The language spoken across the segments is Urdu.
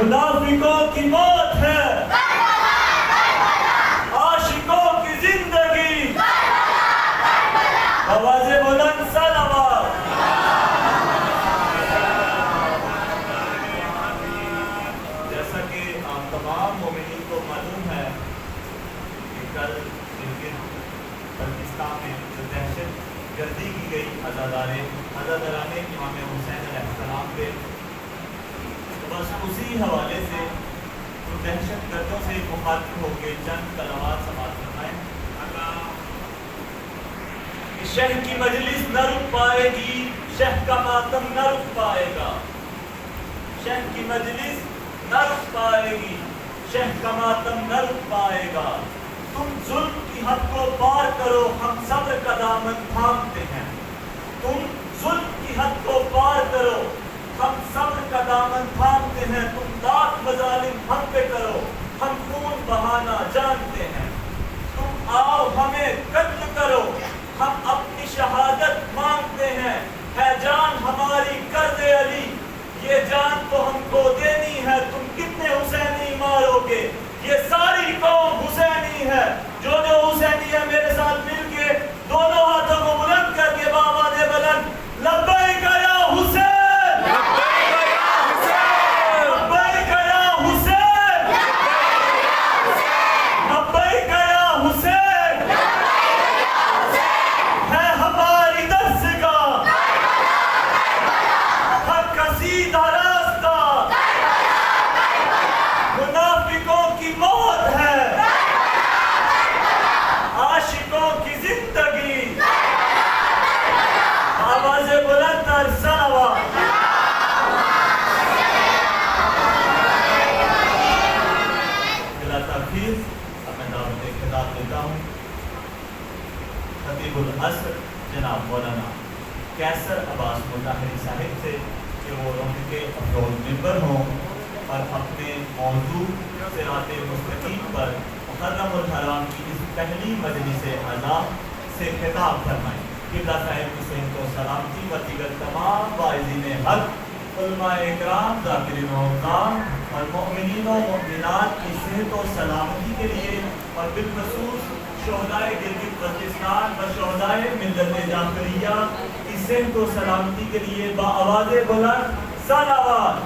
منافقوں کی موت ہے، عاشقوں کی زندگی، آواز بلند صلوات۔ جیسا کہ آپ تمام مومنین کو معلوم ہے کہ کل پاکستان میں جو دہشت گردی کی گئی عزاداران امام حسین علیہ السلام پہ، بس اسی حوالے سے تو دہشت گردوں سے مخاطب ہو کے چند کلمات سماعت فرمائیں۔ کہ شہ کی مجلس نہ رک پائے گی، شہ کا ماتم نہ رک پائے گا، شہ کی مجلس نہ رک پائے گی، شہ کا ماتم نہ رک پائے گا۔ تم ظلم کی حد کو پار کرو، ہم صبر کا دامن تھامتے ہیں۔ تم ظلم کی حد کو پار کرو، ہم صبر کا دامن تھامتے ہیں۔ تم لاکھ مظالم ہم پہ کرو، ہم خون بہانا جانتے ہیں۔ تم آؤ ہمیں قتل کرو، ہم اپنی شہادت مانگتے ہیں۔ ہے جان ہماری کرد علی، یہ جان تو ہم کو دینی ہے۔ تم کتنے حسینی مارو گے، یہ ساری قوم حسینی ہے۔ جو حسینی ہے میرے ساتھ مل کے دونوں ہاتھوں کو بلند کر کے بآواز بلند لبیک یا حسین، لبیک یا حسین، لبیک یا حسین، ہے ہماری دستگاہ حق کا سیدھا راستہ، منافقوں کی موت ہے، عاشقوں کی زندگی، آواز بلند اور صلوات۔ بلا تاخیر اب میں دعوت خطاب دیتا ہوں خطیب العصر جناب مولانا کیسر عباس مطہری صاحب سے کہ وہ ان کے افروز ممبر ہوں اور اپنے موضوع صراط مستقیم پر محرم الحرام کی اس پہلی مجلس اعلیٰ سے خطاب فرمائیں۔ قبلہ صاحب کی صحت و سلامتی و دیگر تمام واعظین حق، علماء اکرام، ذاکرین و اکرام اور مؤمنین و مؤمنات کی صحت و سلامتی کے لیے اور بالخصوص شہدائے گلگت بلتستان و شہدائے ملت جعفریہ کی صحت و سلامتی کے لیے بآواز بلند صلوات۔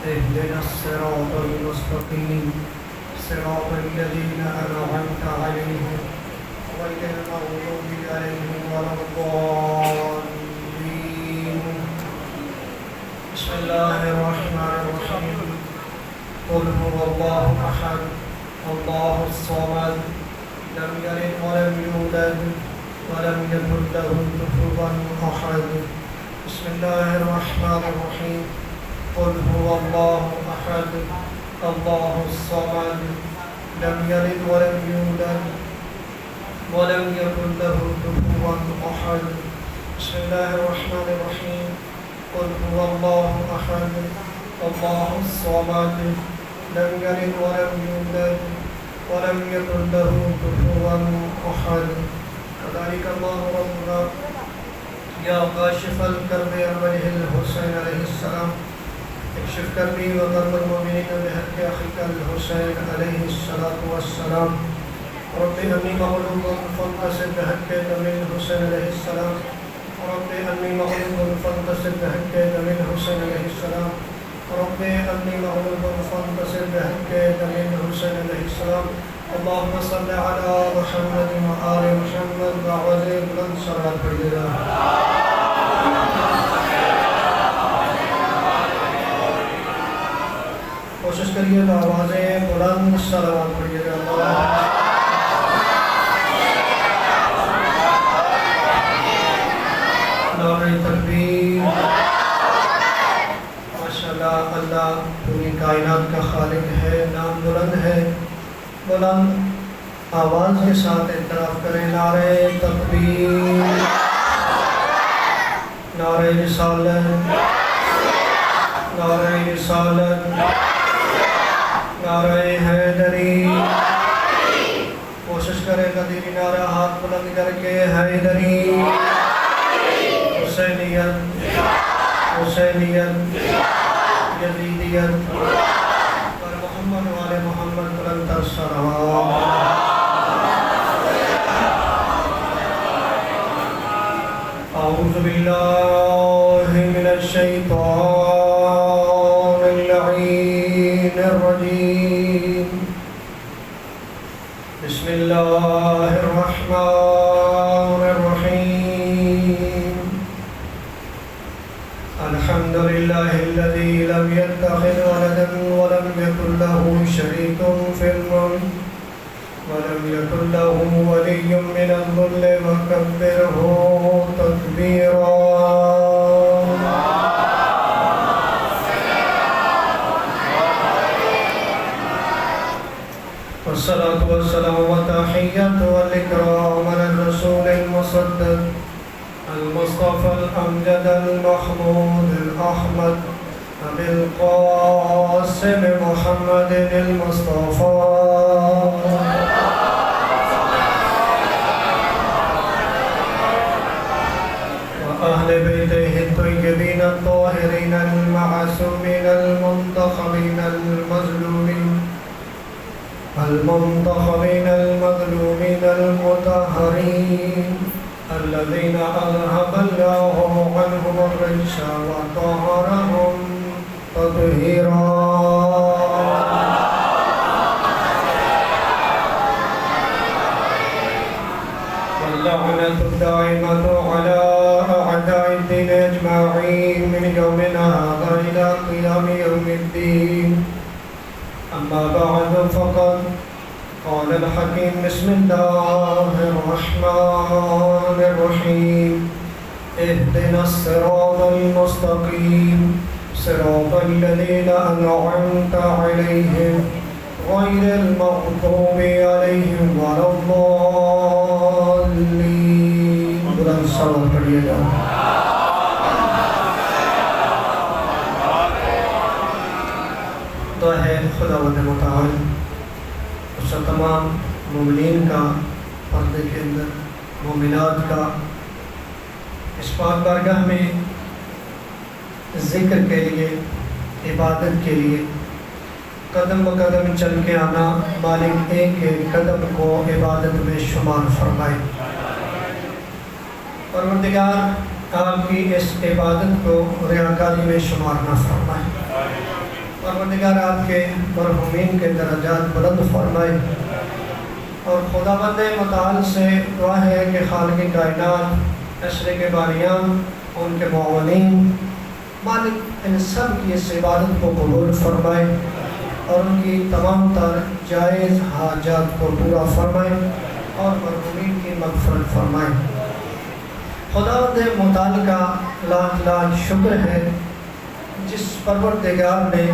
اهدنا الصراط المستقيم صراط الذين أنعمت عليهم غير المغضوب عليهم ولا الضالين بسم الله الرحمن الرحيم قل هو الله أحد الله الصمد لم يلد ولم يولد ولم يكن له كفوا أحد بسم الله الرحمن الرحيم قل هو الله أحد الله الصمد لم يلد ولم يولد ولم يكن له كفوا أحد بسم الله الرحمن الرحيم قل هو الله أحد الله الصمد لم يلد ولم يولد ولم يكن له كفوا أحد. كذلك الله ربنا يا كاشف الكرب عن وجه الحسين عليه السلام اكشف كربي وكرب المؤمنين بحق أخيك الحسين عليه الصلاة والسلام. رب أني مغلوب فانتصر بحق دم الحسين عليه السلام. رب أني مغلوب فانتصر بحق دم الحسين عليه السلام. رب أني مغلوب فانتصر بحق دم الحسين عليه السلام. اللهم صل على محمد وآل محمد وعلى بلند صلاة پڑھیے. کوشش کریے تو آوازیں بلند صلوات پڑھیے گا. نعرہ تکبیر. ماشاءاللہ اللہ پوری کائنات کا خالق ہے، نام بلند ہے. بلند آواز کے ساتھ اعتراف کریں. نعرہ تکبیر، نعرہ رسالت، نعرہ رسالت، نعرہ حیدری. کوشش کریں قدیری نعرہ ہاتھ بلند کر کے. حیدری، حسینیت، حسینیت، یزیدیت اور محمد والے محمد بلند الصلوات. اعوذ باللہ من الشیطان اللعین الرجیم. بسم اللہ الرحمن الرحیم. الحمد لله الذي لم يتخذ ولدا ولم يكن له شريك في الملك ولم يكن له ولي من الذل وكبره تكبيرا. والصلاة والسلام والتحية والإكرام على الرسول المصدق المصطفى الأمجد المحمود الأحمد أبي القاسم محمد المصطفى وأهل بيته الطيبين الطاهرين المعصومين المنتخبين المظلومين المظلومين المطهرين الذين أذهب الله عنهم الرجس وطهرهم تطهيرا. واللعنة الدائمة على أعداء الدين أجمعين من يومنا هذا إلى قيام يوم الدين. أما بعد فقد قال الحكيم بسم الله الرحمن الرحيم. اهدنا الصراط المستقيم صراط الذين أنعمت عليهم غير المغضوب عليهم ولا الضالين. بلند صلوات پڑھیے گا. تو ہے خداوند متعال اس تمام مومنین کا پردے کے اندر مومنات کا اس پاک بارگاہ میں ذکر کے لیے عبادت کے لیے قدم بقدم چل کے آنا مالک ایک ایک قدم کو عبادت میں شمار فرمائے. پروردگار آپ کی اس عبادت کو ریاکاری میں شمار نہ فرمائے. پروردگار آپ کے مرحومین کے درجات بلند فرمائے. اور خداوند متعال سے دعا ہے کہ خالق کائنات اشرے کے باریان ان کے معاونین مالک ان سب کی اس عبادت کو قبول فرمائے اور ان کی تمام تر جائز حاجات کو پورا فرمائے اور مرحومین کی مغفرت فرمائے. خداوند متعال کا لاکھ لاکھ شکر ہے جس پروردگار نے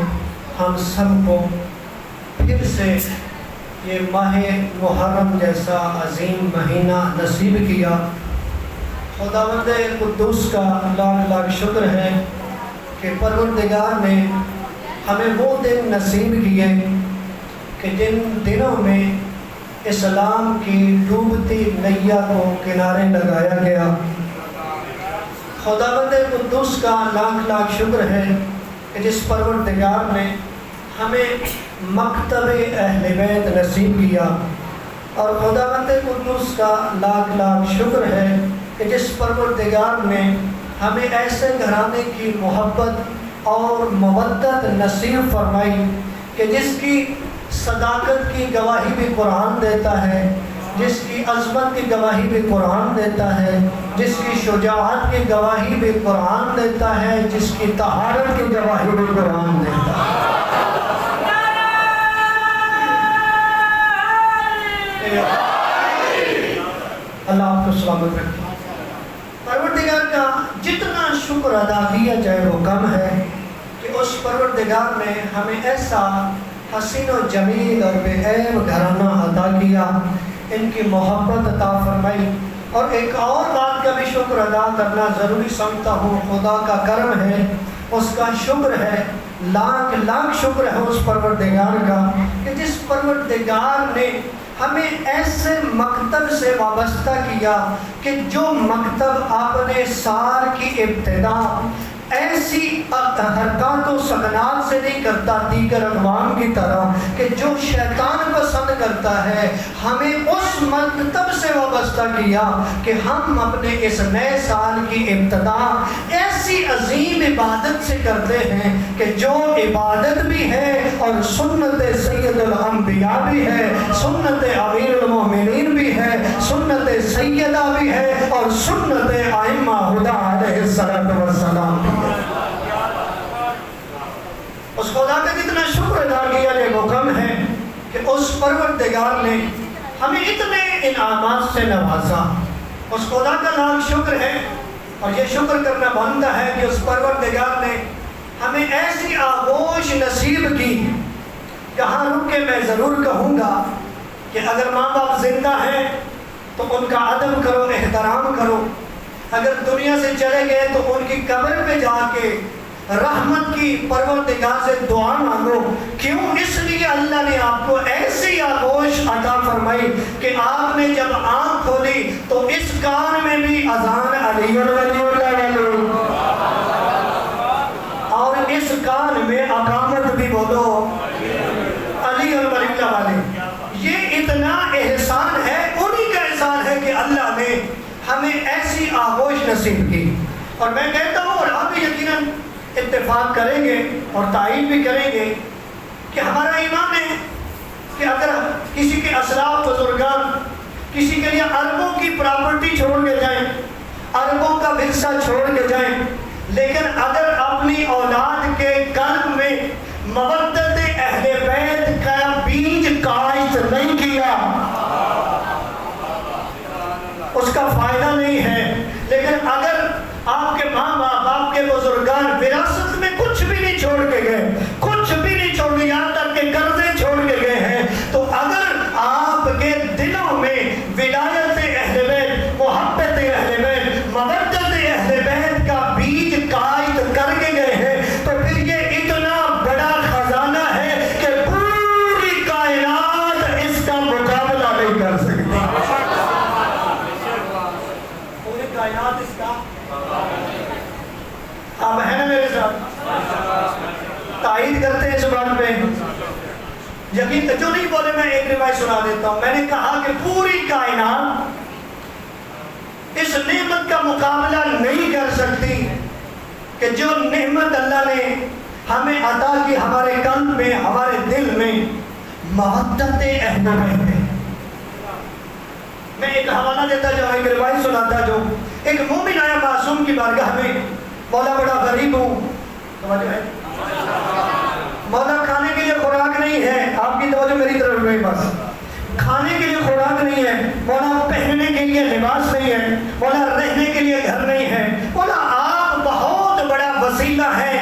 ہم سب کو پھر سے یہ ماہ محرم جیسا عظیم مہینہ نصیب کیا. خداوند قدوس کا لاکھ لاکھ شکر ہے کہ پروردگار نے ہمیں وہ دن نصیب کیے کہ جن دنوں میں اسلام کی ڈوبتی نیا کو کنارے لگایا گیا۔ خداوند قدوس کا لاکھ لاکھ شکر ہے کہ جس پروردگار نے ہمیں مکتب اہل بیت نصیب کیا، اور خداوند قدوس کا لاکھ لاکھ شکر ہے کہ جس پروردگار نے ہمیں ایسے گھرانے کی محبت اور مودت نصیب فرمائی کہ جس کی صداقت کی گواہی بھی قرآن دیتا ہے، جس کی عظمت کی گواہی بھی قرآن دیتا ہے، جس کی شجاعت کی گواہی بھی قرآن دیتا ہے، جس کی طہارت کی گواہی بھی قرآن دیتا ہے۔ اللہ آپ کو سلامت رکھے۔ پروردگار کا جتنا شکر ادا کیا جائے وہ کم ہے کہ اس پروردگار نے ہمیں ایسا حسین و جمیل اور بے عیب گھرانہ عطا کیا، ان کی محبت عطا فرمائی۔ اور ایک اور بات کا بھی شکر ادا کرنا ضروری سمجھتا ہوں، خدا کا کرم ہے، اس کا شکر ہے، لاکھ لاکھ شکر ہے اس پروردگار کا کہ جس پروردگار نے ہمیں ایسے مکتب سے وابستہ کیا کہ جو مکتب اپنے سال کی ابتدا ایسی حرکات و سکنات سے نہیں کرتا دیگر اقوام کی طرح کہ جو شیطان پسند کرتا ہے، ہمیں اس مکتب سے وابستہ کیا کہ ہم اپنے اس نئے سال کی ابتدا ایسی عظیم عبادت سے کرتے ہیں کہ جو عبادت بھی ہے اور سنت سید الانبیاء بھی ہے، سنت امیر المومنین بھی ہے، سنت سیدہ بھی ہے، اور سنت ائمہ ہدی علیہ السلام بھی ہے۔ اس خدا کا جتنا شکر ادا کیا جائے وہ کم ہے کہ اس پروردگار نے ہمیں اتنے انعامات سے نوازا۔ اس خدا کا لاکھ شکر ہے، اور یہ شکر کرنا بنتا ہے کہ اس پروردگار نے ہمیں ایسی آغوش نصیب کی۔ یہاں رک کے میں ضرور کہوں گا کہ اگر ماں باپ زندہ ہیں تو ان کا ادب کرو، احترام کرو۔ اگر دنیا سے چلے گئے تو ان کی قبر پہ جا کے رحمت کی پروردگار سے دعا مانگو۔ کیوں؟ اس لیے اللہ نے آپ کو ایسی آغوش عطا فرمائی کہ آپ نے جب آنکھ کھولی تو اس کان میں بھی اذان علی اور اس کان میں اقامت بھی بولو علی اللہ والے۔ یہ اتنا احسان ہے، انہی کا احسان ہے کہ اللہ نے ہمیں ایسی آغوش نصیب کی۔ اور میں کہتا ہوں، اور آپ بھی یقیناً اتفاق کریں گے اور تائید بھی کریں گے کہ ہمارا ایمان ہے کہ اگر کسی کے اسلاف بزرگان کسی کے لیے اربوں کی پراپرٹی چھوڑ کے جائیں، اربوں کا ورثہ چھوڑ کے جائیں، لیکن اگر اپنی اولاد کے قلب میں مودت اہل بیت کا بیج کاشت نہیں کیا، اس کا فائدہ نہیں ہے۔ لیکن اگر آپ کے ماں باپ، آپ کے بزرگان وراثت میں کچھ بھی نہیں چھوڑ کے گئے، کچھ بھی نہیں چھوڑ کے، یہاں تک کہ قرضے چھوڑ کے گئے ہیں، تو اگر آپ کے دلوں میں ولایت اہل بیت، محبت اہل بیت، مودت اہل بیت کا بیج کاشت کر کے گئے ہیں، تو پھر یہ اتنا بڑا خزانہ ہے کہ پوری کائنات اس کا مقابلہ نہیں کر سکتی۔ پوری کائنات اس کا، آپ ہیں نا میرے ساتھ؟ تائید کرتے ہیں اس بات پہ؟ یقین جو نہیں بولے میں ایک روایت سنا دیتا ہوں۔ میں نے کہا کہ پوری کائنات اس نعمت کا مقابلہ نہیں کر سکتی کہ جو نعمت اللہ نے ہمیں عطا کی ہمارے قلب میں، ہمارے دل میں، مودت اہل بیت ہے۔ میں ایک حوالہ دیتا جاؤں، ایک روایت سناتا جو ایک مومن آیا معصوم کی بارگاہ میں، مولا بڑا غریب ہوں، توجہ ہے مولا، کھانے کے لیے خوراک نہیں ہے، آپ کی توجہ میری طرف ہوئی، بس کھانے کے لیے خوراک نہیں ہے مولا، پہننے کے لیے لباس نہیں ہے مولا، رہنے کے لیے گھر نہیں ہے مولا، آپ بہت بڑا وسیلہ ہے،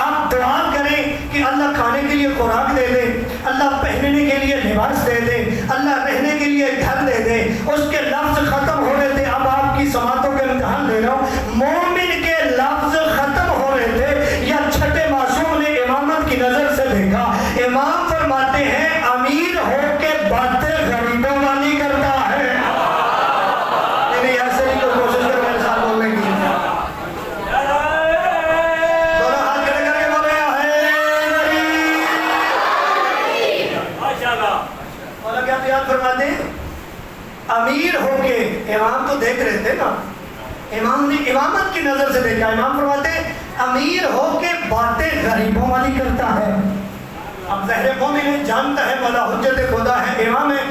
آپ دعا کریں کہ اللہ کھانے کے لیے خوراک دے دے، اللہ پہننے کے لیے لباس دے دے، اللہ رہنے کے لیے گھر دے دے۔ اس کے لفظ ختم ہو رہے تھے، اب آپ کی سماعتوں کے امتحان لے رہا ہوں، مومن کے لفظ ختم ہو رہے تھے، یا چھٹے معصوم نے امامت کی نظر سے فرماتے ہیں امیر ہو کے باتیں غریبوں والی کرتا ہے. نہیں ایسے ہی کوئی کوشش کرو میرے ساتھ بولنے کی. دونوں ہاتھ کھڑے کر کے بولے مولا کیا بیان فرماتے ہیں؟ امیر ہو کے امام تو دیکھ رہے تھے نا, امام نے امامت کی نظر سے دیکھا. امام فرماتے ہیں امیر ہو کے باتیں غریبوں والی کرتا ہے. اب ظاہر مومن ہے, جانتا ہے مولا حجت خدا ہے, امام ہے,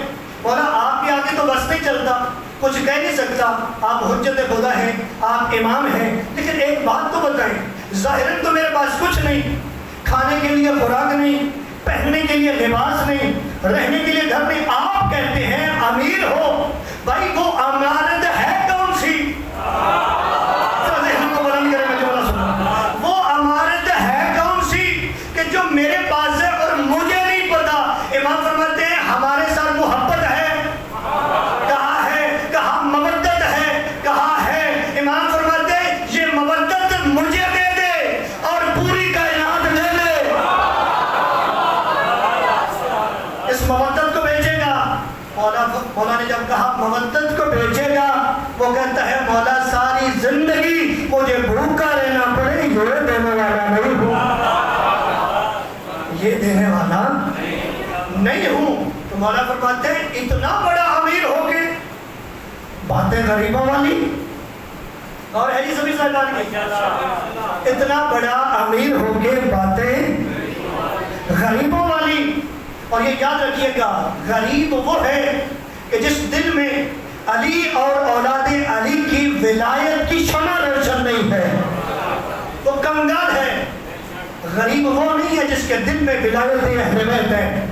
مولا آپ کے آگے تو بس نہیں چلتا, کچھ کہہ نہیں سکتا, آپ حجت خدا ہیں, آپ امام ہیں, لیکن ایک بات تو بتائیں, ظاہراً تو میرے پاس کچھ نہیں, کھانے کے لیے خوراک نہیں, پہننے کے لیے لباس نہیں, رہنے کے لیے گھر نہیں, آپ کہتے ہیں امیر ہو. بھائی وہ امانت ہے کون سی؟ ذہن کو بلند کرے, میں جو سنا, وہ امانت ہے کون سی کہ جو میرے پاس ہے اور مجھے نہیں پتا؟ امام فرماتے ہیں ہمارے ساتھ محبت ہے, کہاں ہے؟ کہاں مودت ہے؟ کہاں ہے؟ امام فرماتے ہیں یہ مودت مجھے دے دے اور پوری کائنات دے دے, اس مودت کو بیچے گا. مولا نے جب کہا مودت کو بیچے گا, وہ کہتا ہے مولا ساری زندگی مجھے بھوکا رہنا پڑے, یہ دینے والا نہیں ہوں, یہ دینے والا نہیں ہوں. تو مولا فرماتے ہیں اتنا بڑا امیر ہو کے باتیں غریبوں والی, اور ہے جی سبھی صاحبان کی, اتنا بڑا امیر ہو کے باتیں غریبوں والی. اور یہ یاد رکھیے گا, غریب وہ ہے کہ جس دل میں علی اور اولاد علی کی ولایت کی شمع روشن نہیں ہے, وہ کنگال ہے. غریب وہ نہیں ہے جس کے دل میں ولایت اہل بیت ہے.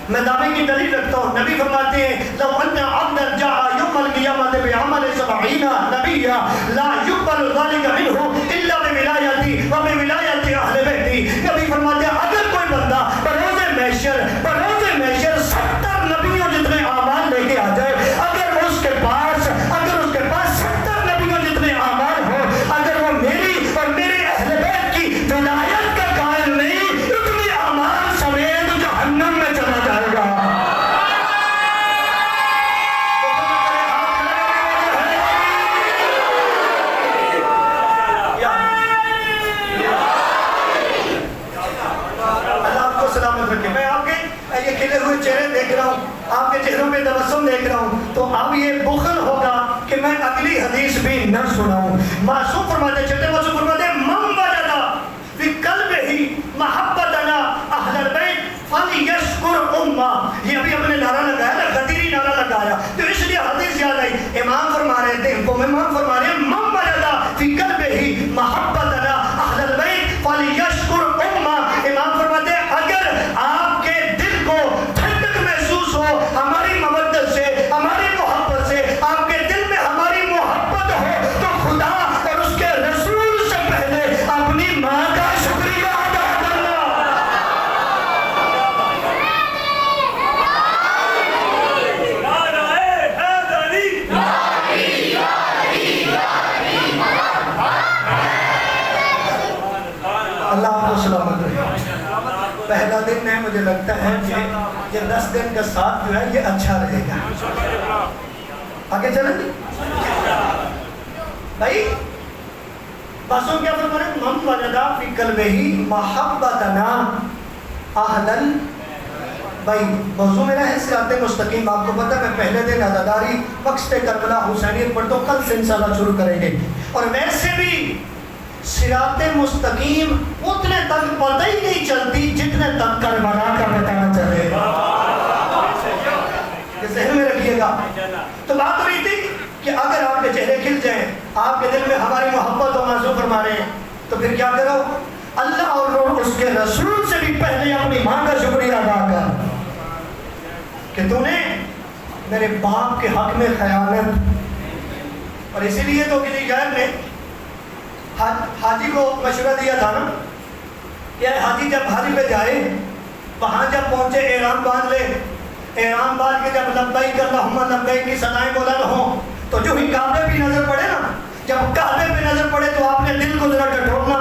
میں دعوے کی دلیل رکھتا ہوں, نبی فرماتے ہیں لو ان عبدا جاء یوم القیامۃ بعمل 70 نبیا لا یقبل ذلک منہ الا بولایتی وبولایت اہل بیتی. نبی فرماتے ہیں اگر کوئی بندہ بروز محشر 70 نبیوں جتنے اعمال لے کے آ جائے, اگر اس کے پاس 70 نبیوں جتنے اعمال ہو, اگر وہ میری اور میرے اہل بیت کی ولایت کا قائل نہیں, اتنے اعمال سمیت جہنم میں چلا جائے گا. اللہ آپ کو سلامت رکھے. میں آپ کے یہ کھلے ہوئے چہرے دیکھ رہا ہوں, آپ کے چہروں پہ تبسم دیکھ رہا ہوں, تو اب یہ بخل ہوگا کہ میں اگلی حدیث بھی نہ سناؤں. معصوم فرماتے, چھٹے معصوم فرماتے من وجدہ فی قلبہ محبتنا اہل البیت فلیشکر امہ. یہ ابھی ہم نے نعرہ لگایا نا, خطیری نعرہ لگایا, تو اس لیے حدیث یاد آئی. امام فرما رہے تھے, امام فرما رہے ہیں من وجدہ فی قلبہ محبتنا اہل البیت فلیشکر امہ. امام فرماتے ہیں اگر آپ کے دل کو ٹھنڈک محسوس ہو ہماری مودت سے, ہماری محبت سے, آپ کے دل میں ہماری محبت ہو, تو خدا اور اس کے رسول سے پہلے اپنی ماں کا شکریہ ادا کرنا. اللہ آپ کو سلامت رہے. پہلا دن ہے, مجھے لگتا ہے کہ یہ 10 دن کا ساتھ جو ہے یہ اچھا رہے گا. آگے چلیں بھائی. باسوں کیا فرما رہے ہیں, من وجدہ فی قلبہ محبتنا اہل البیت. موضوع میرا ہے صراط مستقیم. آپ کو پتہ ہے میں پہلے دن عزاداری مقصد کربلا حسینیت پڑھتا ہوں, کل سے انشاءاللہ شروع کریں گے. اور ویسے بھی صراط مستقیم اتنے تک پتہ ہی نہیں چلتی جتنے تک کربلا کا بتانا چلے. یہ ذہن میں رکھیے گا. تو بات ہو رہی تھی کہ اگر آپ کے چہرے کھل جائیں, آپ کے دل میں ہماری محبت و معصوم فرما رہے ہیں, تو پھر کیا کرو, اللہ اور اس کے رسول سے بھی پہلے اپنی ماں کا شکریہ ادا کر کہ تو نے میرے باپ کے حق میں خیانت. اور اسی لیے تو کسی غیر نے حاجی کو مشورہ دیا تھا نا کہ حاجی جب حاجی پہ جائے, وہاں جب پہنچے احرام باندھ لے, احرام باندھ کے جب لبیک اللہم لبیک کی صدائیں بلند ہوں, تو جو ہی کعبے بھی نظر پڑے نا, جب کعبے پہ نظر پڑے تو آپ نے دل کو ذرا ٹٹولنا.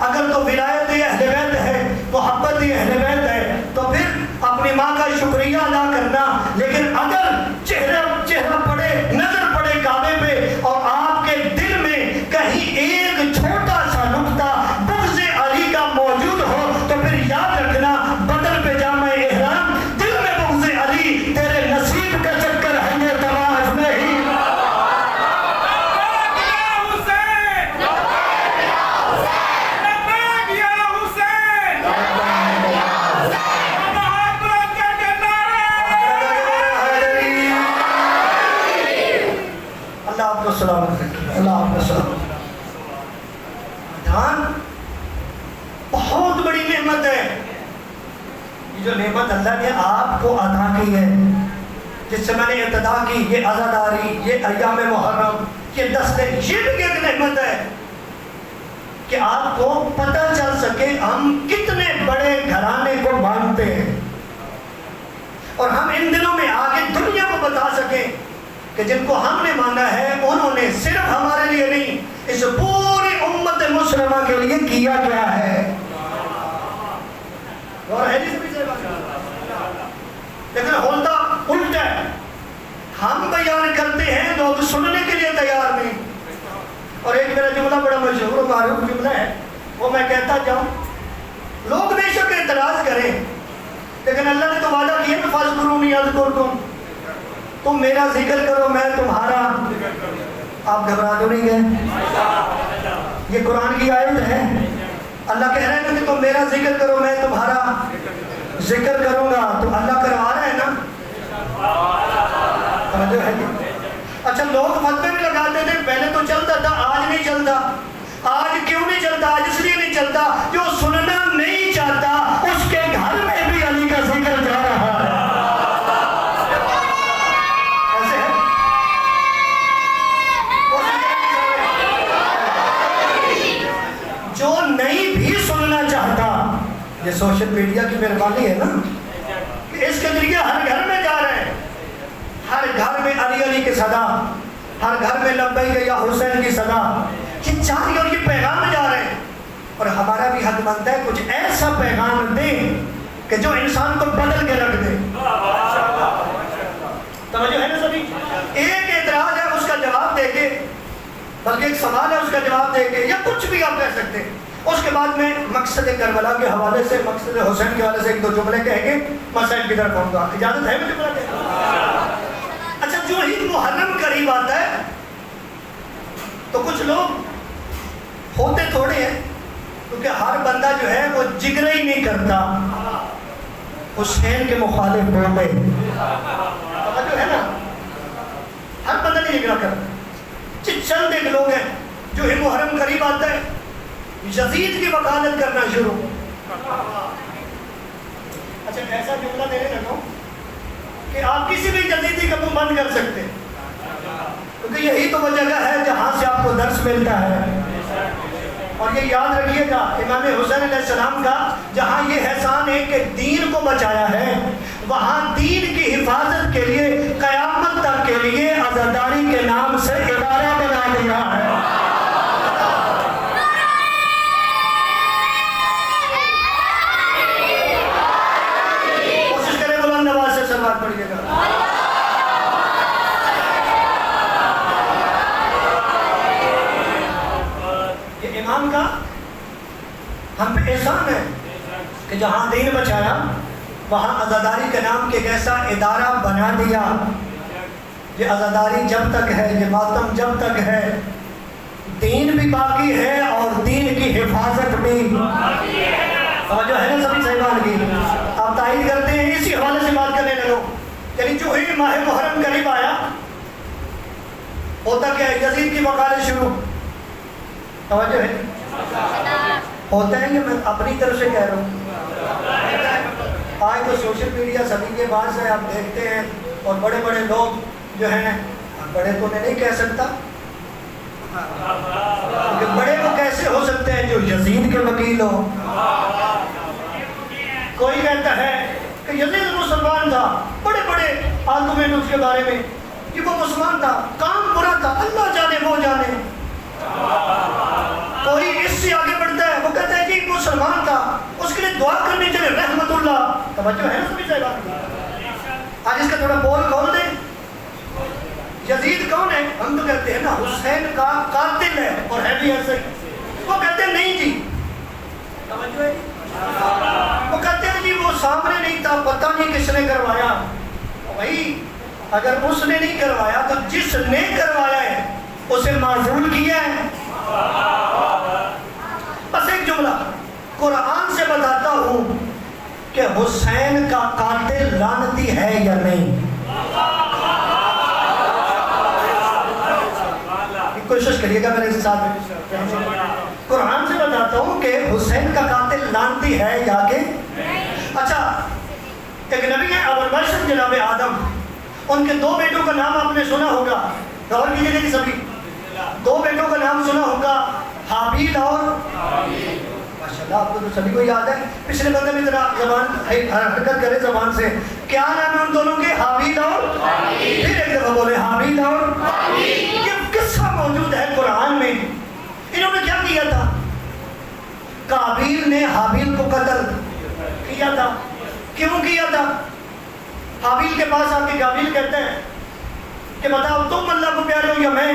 اگر تو ولایت اہل بیت ہے, محبت اہل بیت ہے, تو پھر اپنی اپنی ماں کا شکریہ ادا کرنا، لیکن اگر چہرہ پڑے، نظر پڑے کعبے پہ اور آپ کے دل میں کہیں ایک چھوٹا سا نقطہ بغض علی کا موجود ہو تو پھر یاد رکھنا بدن پہ جامع احرام، دل میں بغض علی، تیرے نصیب کا چکر ہے یہ طواف نہیں۔ سلامت رکھیے، اللہ آپ کا سلامت۔ جان بہت بڑی نعمت ہے، یہ جو نعمت اللہ نے آپ کو عطا کی ہے، جس سے میں نے ابتدا کی، یہ عزاداری، یہ ایام محرم، یہ 10 دن، یہ بھی ایک نعمت ہے کہ آپ کو پتہ چل سکے ہم کتنے بڑے گھرانے کو مانتے ہیں، اور ہم ان دنوں میں آگے دنیا کو بتا سکیں کہ جن کو ہم نے مانا ہے انہوں نے صرف ہمارے لیے نہیں، اس پوری امت مسلمہ کے لیے کیا گیا ہے۔ اور ہے جس بھی سے لیکن ہوتا الٹا ہے، ہم بیان کرتے ہیں، لوگ سننے کے لیے تیار نہیں۔ اور ایک میرا جملہ بڑا مشہور و معروف جملہ ہے، وہ میں کہتا جاؤں، لوگ بے شک اعتراض کریں، لیکن اللہ نے تو وعدہ کیا کہ فاذکرونی اذکرکم، تم میرا ذکر کرو میں تمہارا۔ آپ گھبرا تو نہیں گئے؟ یہ قرآن کی آیت ہے، اللہ کہہ رہے ہیں کہ تم میرا ذکر کرو میں تمہارا ذکر کروں گا، تو اللہ کروا رہا ہے نا؟ اچھا، لوگ فتوے میں لگاتے تھے، پہلے تو چلتا تھا، آج نہیں چلتا۔ آج کیوں نہیں چلتا؟ آج اس لیے نہیں چلتا، جو سننا نہیں چاہتا اس کے گھر میں بھی علی کا ذکر جا رہا ہے۔ جو نہیں بھی سننا چاہتا، یہ سوشل میڈیا کی مہربانی ہے نا، کہ اس کے ذریعے ہر گھر میں جا رہے ہیں، ہر گھر میں علی علی کی صدا، ہر گھر میں لبیک یا حسین کی صدا، یہ جاری اور یہ پیغام جا رہے ہیں، اور ہمارا بھی حق بنتا ہے کچھ ایسا پیغام دیں کہ جو انسان کو بدل کے رکھ دے۔ توجہ ہے نا سبھی؟ ایک اعتراض ہے اس کا جواب دے کے، بلکہ ایک سوال ہے اس کا جواب دے کے، یا کچھ بھی آپ کہہ سکتے ہیں۔ اس کے بعد میں مقصد کربلا کے حوالے سے، مقصد حسین کے حوالے سے ایک دو جملے کہہ کے مسائل کی طرف آؤں گا، اجازت ہے مجھے؟ اچھا، جو ہی محرم قریب آتا ہے تو کچھ لوگ ہوتے تھوڑے ہیں، کیونکہ ہر بندہ جو ہے وہ جگرہ ہی نہیں کرتا حسین کے مخالف بولے، جو ہے نا، ہر بندہ نہیں جگرہ کرتا۔ چند ایک لوگ ہیں جو ہی محرم قریب آتا ہے یزید کی وکالت کرنا شروع۔ اچھا، ایسا جملہ دینے لگا ہوں کہ آپ کسی بھی یزیدی کا منہ بند کر سکتے ہیں، کیونکہ یہی تو وہ جگہ ہے جہاں سے آپ کو درس ملتا ہے۔ اور یہ یاد رکھیے گا، امام حسین علیہ السلام کا جہاں یہ احسان ہے کہ دین کو بچایا ہے، وہاں دین کی حفاظت کے لیے قیامت تک کے لیے عزاداری کے نام سے ادارہ بنا دیا ہے۔ کوشش کریں بلند آواز سے سلوات پڑھیے گا۔ یہ امام کا ہم پہ احسان ہے کہ جہاں دین بچایا وہاں عزاداری کے نام کے ایک ایسا ادارہ بنا دیا۔ یہ عزاداری جب تک ہے، یہ ماتم جب تک ہے، دین بھی باقی ہے اور دین کی حفاظت بھی جو ہے نا سبھی صحیحان کی۔ آپ تائید کرتے ہیں، اسی حوالے سے بات کرنے لگو، یعنی جو ہی ماہ محرم قریب آیا ہوتا کیا ہے؟ یزید کی وکالت شروع۔ توجہ ہے؟ ہوتا ہے کہ میں اپنی طرف سے کہہ رہا ہوں۔ آج تو سوشل میڈیا سبھی کے پاس ہے، آپ دیکھتے ہیں، اور بڑے بڑے لوگ جو ہیں، بڑے تو نہیں کہہ سکتا، بڑے وہ کیسے ہو سکتے ہیں جو یزید کے وکیل ہو؟ کوئی کہتا ہے کہ یزید مسلمان تھا، بڑے بڑے آرگومنٹ اس کے بارے میں کہ وہ مسلمان تھا، کام برا تھا، اللہ جانے وہ جانے۔ کوئی اس سے آگے بڑھتا ہے، وہ کہتا ہے کہ مسلمان تھا، اس کے لیے دعا کرنی چاہیے، رحمت اللہ۔ توجہ ہے نا سبھی سے بات؟ آج اس کا تھوڑا بول کھول دیں. یزید کون ہے؟ ہم تو کہتے ہیں نا حسین کا قاتل ہے، اور ہے بھی ایسے. وہ کہتے ہیں نہیں جی، توجہ ہے، وہ کہتے ہیں جی وہ سامنے نہیں تھا، پتہ نہیں کس نے کروایا. بھائی اگر اس نے نہیں کروایا تو جس نے کروایا ہے اسے معزول کیا ہے. بس ایک جملہ قرآن سے بتاتا ہوں کہ حسین کا قاتل لعنتی ہے یا نہیں. کوشش کریے گا میرے ساتھ. قرآن سے بتاتا ہوں کہ حسین کا قاتل لعنتی ہے یا کہ. اچھا ایک نبی ہے ابو البشر جناب آدم، ان کے 2 بیٹوں کا نام آپ نے سنا ہوگا. غور کیجیے گا سبھی، 2 بیٹوں کا نام سنا ہوگا، حابیل اور ماشاءاللہ آپ کو تو سبھی کو یاد ہے. پچھلے بندے میں ذرا زبان حرکت کرے زبان سے. کیا نام ہے ان دونوں کے؟ حابیل اور پھر ایک دفعہ بولے حابیل اور. یہ قصہ موجود ہے قرآن میں. انہوں نے کیا کیا تھا؟ قابیل نے حابیل کو قتل کیا تھا. کیوں کیا تھا؟ حابیل کے پاس آ کے قابیل کہتے ہیں کہ بتاؤ تم اللہ کو پیارے ہو یا میں؟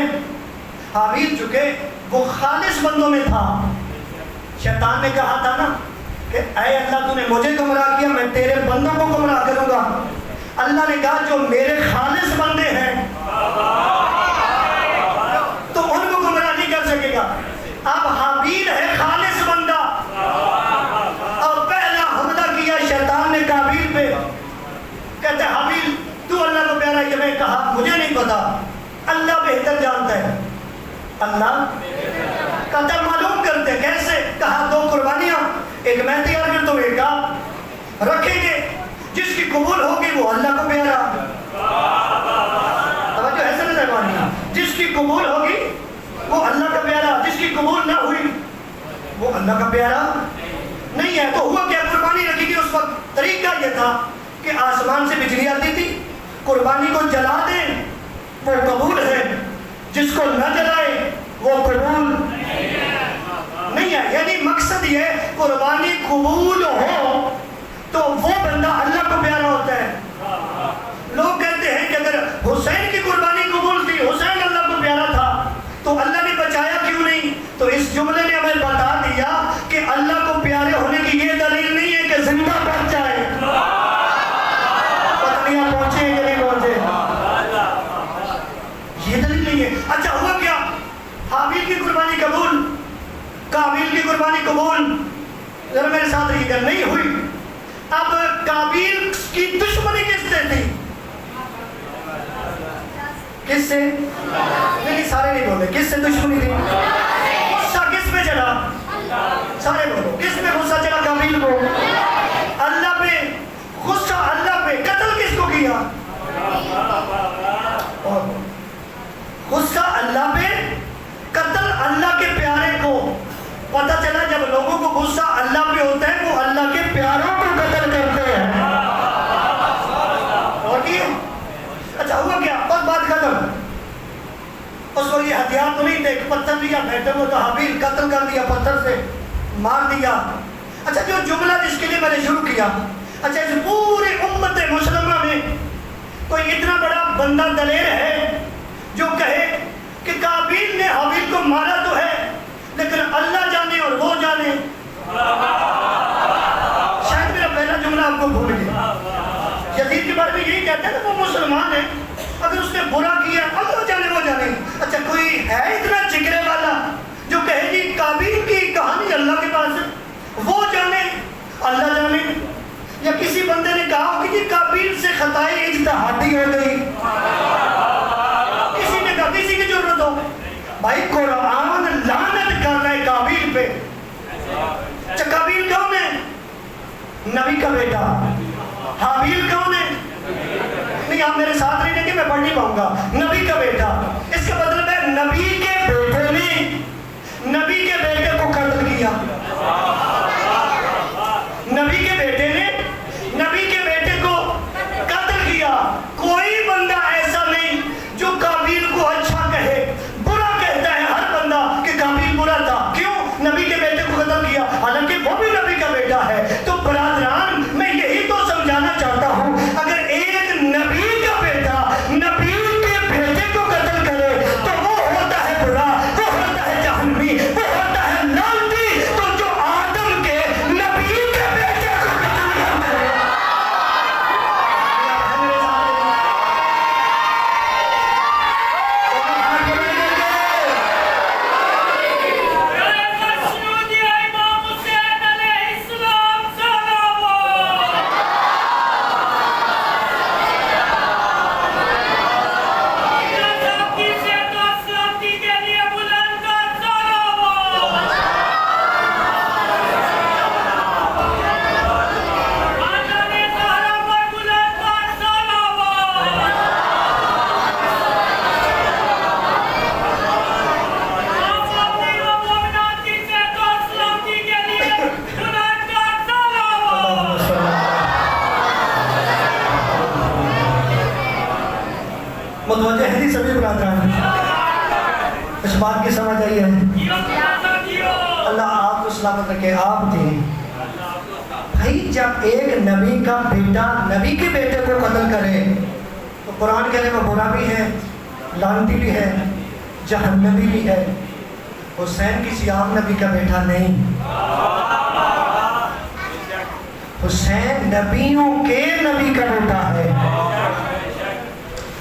حابیل چکے وہ خالص بندوں میں تھا. شیطان نے کہا تھا نا کہ اے اللہ تو نے مجھے گمراہ کیا، میں تیرے بندوں کو گمراہ کروں گا. اللہ نے کہا جو میرے خالص بندے ہیں تو ان کو گمراہ نہیں کر سکے گا. اب حابیل ہے خالص بندہ، اور پہلا حملہ کیا شیطان نے قابیل پہ. کہتے ہیں حابیل تو اللہ کو پیارا ہے؟ میں کہا مجھے نہیں پتا، اللہ بہتر جانتا ہے. اللہ کہتا ہے معلوم کرتے. کیسے؟ کہا 2 قربانیاں، ایک میں تیار کرتا ہوں، ایک آپ رکھیں گے. جس کی قبول ہوگی وہ اللہ کو پیارا. توجہ ایسے نہیں قربانیاں، جس کی قبول ہوگی وہ اللہ کا پیارا، جس کی قبول نہ ہوئی وہ اللہ کا پیارا نہیں ہے. تو ہوا کیا؟ قربانی رکھی گئی. اس وقت طریقہ یہ تھا کہ آسمان سے بجلی آتی تھی، قربانی کو جلا دیں وہ قبول ہے، جس کو نہ جلائے وہ قبول نہیں ہے. یعنی مقصد یہ قربانی قبول ہو تو وہ بندہ اللہ کو پیارا ہوتا ہے. لوگ کہتے ہیں کہ اگر حسین کی قربانی قبول تھی، حسین اللہ کو پیارا تھا، تو اللہ نے بچایا کیوں نہیں؟ تو اس جملے نے ہمیں بتا دیا کہ اللہ کو پیارے ہونے کی یہ دلیل نہیں ہے کہ زندہ بچ جائے. پتنیاں پہنچے کہ نہیں پہنچے، یہ دلیل نہیں ہے. اچھا ہوا کیا؟ حابیل کی قربانی قبول، قابیل کی قربانی قبول. ذرا میرے ساتھ رہیے گا، نہیں ہوئی. اب قابیل کی دشمنی کس سے تھی؟ کس سے؟ نہیں سارے نہیں بولے. کس سے دشمنی تھی؟ غصہ کس پہ چڑھا؟ سارے بولو. کس پہ غصہ چڑھا؟ قابیل کو. اللہ پہ غصہ، اللہ پہ. قتل کس کو کیا؟ غصہ اللہ پہ، قتل اللہ کے پیارے کو. پتہ چلا جب لوگوں کو غصہ اللہ پہ ہوتا ہے وہ اللہ کے پیاروں کو قتل کرتے ہیں. اور کیا؟ اچھا ہوا کیا؟ بس بات ختم. اس کو یہ ہتھیار تو نہیں تھے، پتھر لیا بیٹھے وہ تو حابیل قتل کر دیا، پتھر سے مار دیا. اچھا جو جملہ جس کے لیے میں نے شروع کیا، اچھا اس پورے امت مسلمہ میں کوئی اتنا بڑا بندہ دلیر ہے جو کہے کہ قابیل نے حابیل کو مارا تو ہے لیکن اللہ جانے اور وہ جانے. شاید میرا پہلا جملہ آپ کو بھول گیا. یزید کے بارے میں یہی کہتے ہیں کہ وہ مسلمان ہے، اگر اس نے برا کیا اللہ جانے وہ جانے. اچھا کوئی ہے اتنا جگرے والا جو کہے جی قابیل کی کہانی اللہ کے پاس ہے، وہ جانے اللہ جانے؟ یا کسی بندے نے کہا کہ جی قابیل سے خطائی اجتہادی ہو گئی، کسی نے کہا کسی کی ضرورت ہو؟ بھائی قرآن لعنت کر رہا ہے قابیل پہ. اچھا قابیل کون ہے؟ نبی کا بیٹا. حابیل کون ہے؟ نہیں آپ میرے ساتھ نہیں رہیں گے، میں پڑھ نہیں پاؤں گا. نبی کا بیٹا، اس کا مطلب ہے نبی کے بیٹے نے نبی کے بیٹے کو قتل کیا. نبی کے بیٹے نے نبی کے بیٹے کو قتل کیا. کوئی بندہ ایسا نہیں جو قابیل کو اچھا کہے، برا کہتا ہے ہر بندہ کہ قابیل برا تھا. کیوں؟ نبی کے بیٹے کو قتل کیا، حالانکہ وہ بھی نبی کا بیٹا ہے. تو برادران میں یہی تو متوجہ ہیں سبھی برادران؟ اس بات کی سمجھ آئی ہے؟ اللہ آپ کو سلامت رکھے. آپ تھے بھائی، جب ایک نبی کا بیٹا نبی کے بیٹے کو قتل کرے تو قرآن کہنے میں برا بھی ہے، لعنتی بھی ہے، جہنمی بھی ہے. حسین کسی عام نبی کا بیٹا نہیں، حسین نبیوں کے نبی کا بیٹا ہے.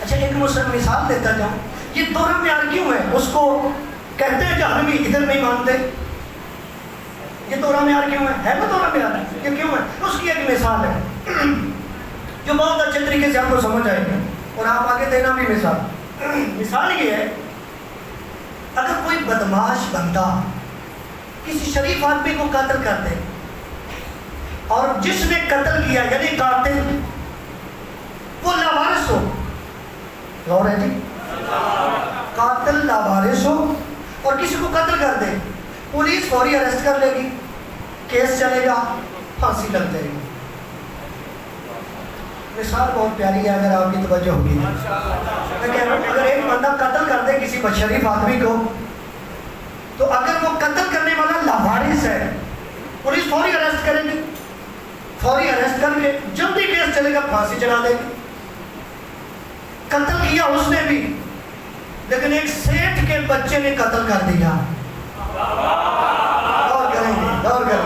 اچھا، ایک مثال دیتا جاؤں. یہ دورہ معیار کیوں ہے؟ اس کو کہتے ہیں جہنمی، ادھر نہیں مانتے. یہ دورہ معیار کیوں ہے نا دورہ معیار؟ یہ کیوں ہے؟ اس کی ایک مثال ہے جو بہت اچھے طریقے سے آپ کو سمجھ آئے گی، اور آپ آگے دینا بھی مثال. مثال یہ ہے، اگر کوئی بدماش بندہ کسی شریف آدمی کو قتل کر دے، اور جس نے قتل کیا یعنی قاتل وہ لاوارث ہو، غور ہے جی، قاتل لاوارث ہو اور کسی کو قتل کر دے، پولیس فوری اریسٹ کر لے گی، کیس چلے گا، پھانسی لگ جائے گی. مثال بہت پیاری ہے اگر آپ کی توجہ ہوگی. میں کہہ رہا ہوں اگر ایک بندہ قتل کر دے کسی شریف آدمی کو، تو اگر وہ قتل کرنے والا لاوارث ہے، پولیس فوری اریسٹ کرے گی، فوری اریسٹ کر کے جلدی کیس چلے گا، پھانسی چڑھا دے گی. قتل کیا اس نے بھی، لیکن ایک سیٹھ کے بچے نے قتل کر دیا. غور کریں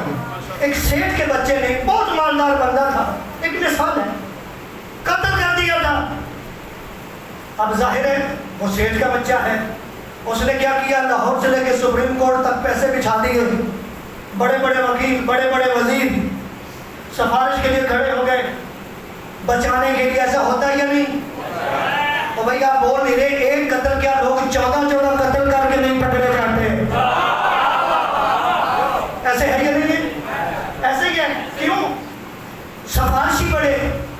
گے. ایک سیٹھ کے بچے نے، بہت مالدار بندہ تھا، ایک مثال ہے، قتل کر دیا تھا. اب ظاہر ہے وہ سیٹھ کا بچہ ہے، اس نے کیا کیا؟ لاہور سے لے کے سپریم کورٹ تک پیسے بچھا دیے. بڑے بڑے وکیل، بڑے بڑے وزیر سفارش کے لیے کھڑے ہو گئے بچانے کے لیے. ایسا ہوتا ہے یا نہیں؟ تو بھائی آپ بول نہیں رہے، ایک قتل کیا لوگ 14 قتل کر کے نہیں پکڑے جاتے. ایسے ہے یا نہیں؟ ایسے ہی ہے. کیوں؟ سفارشی بڑے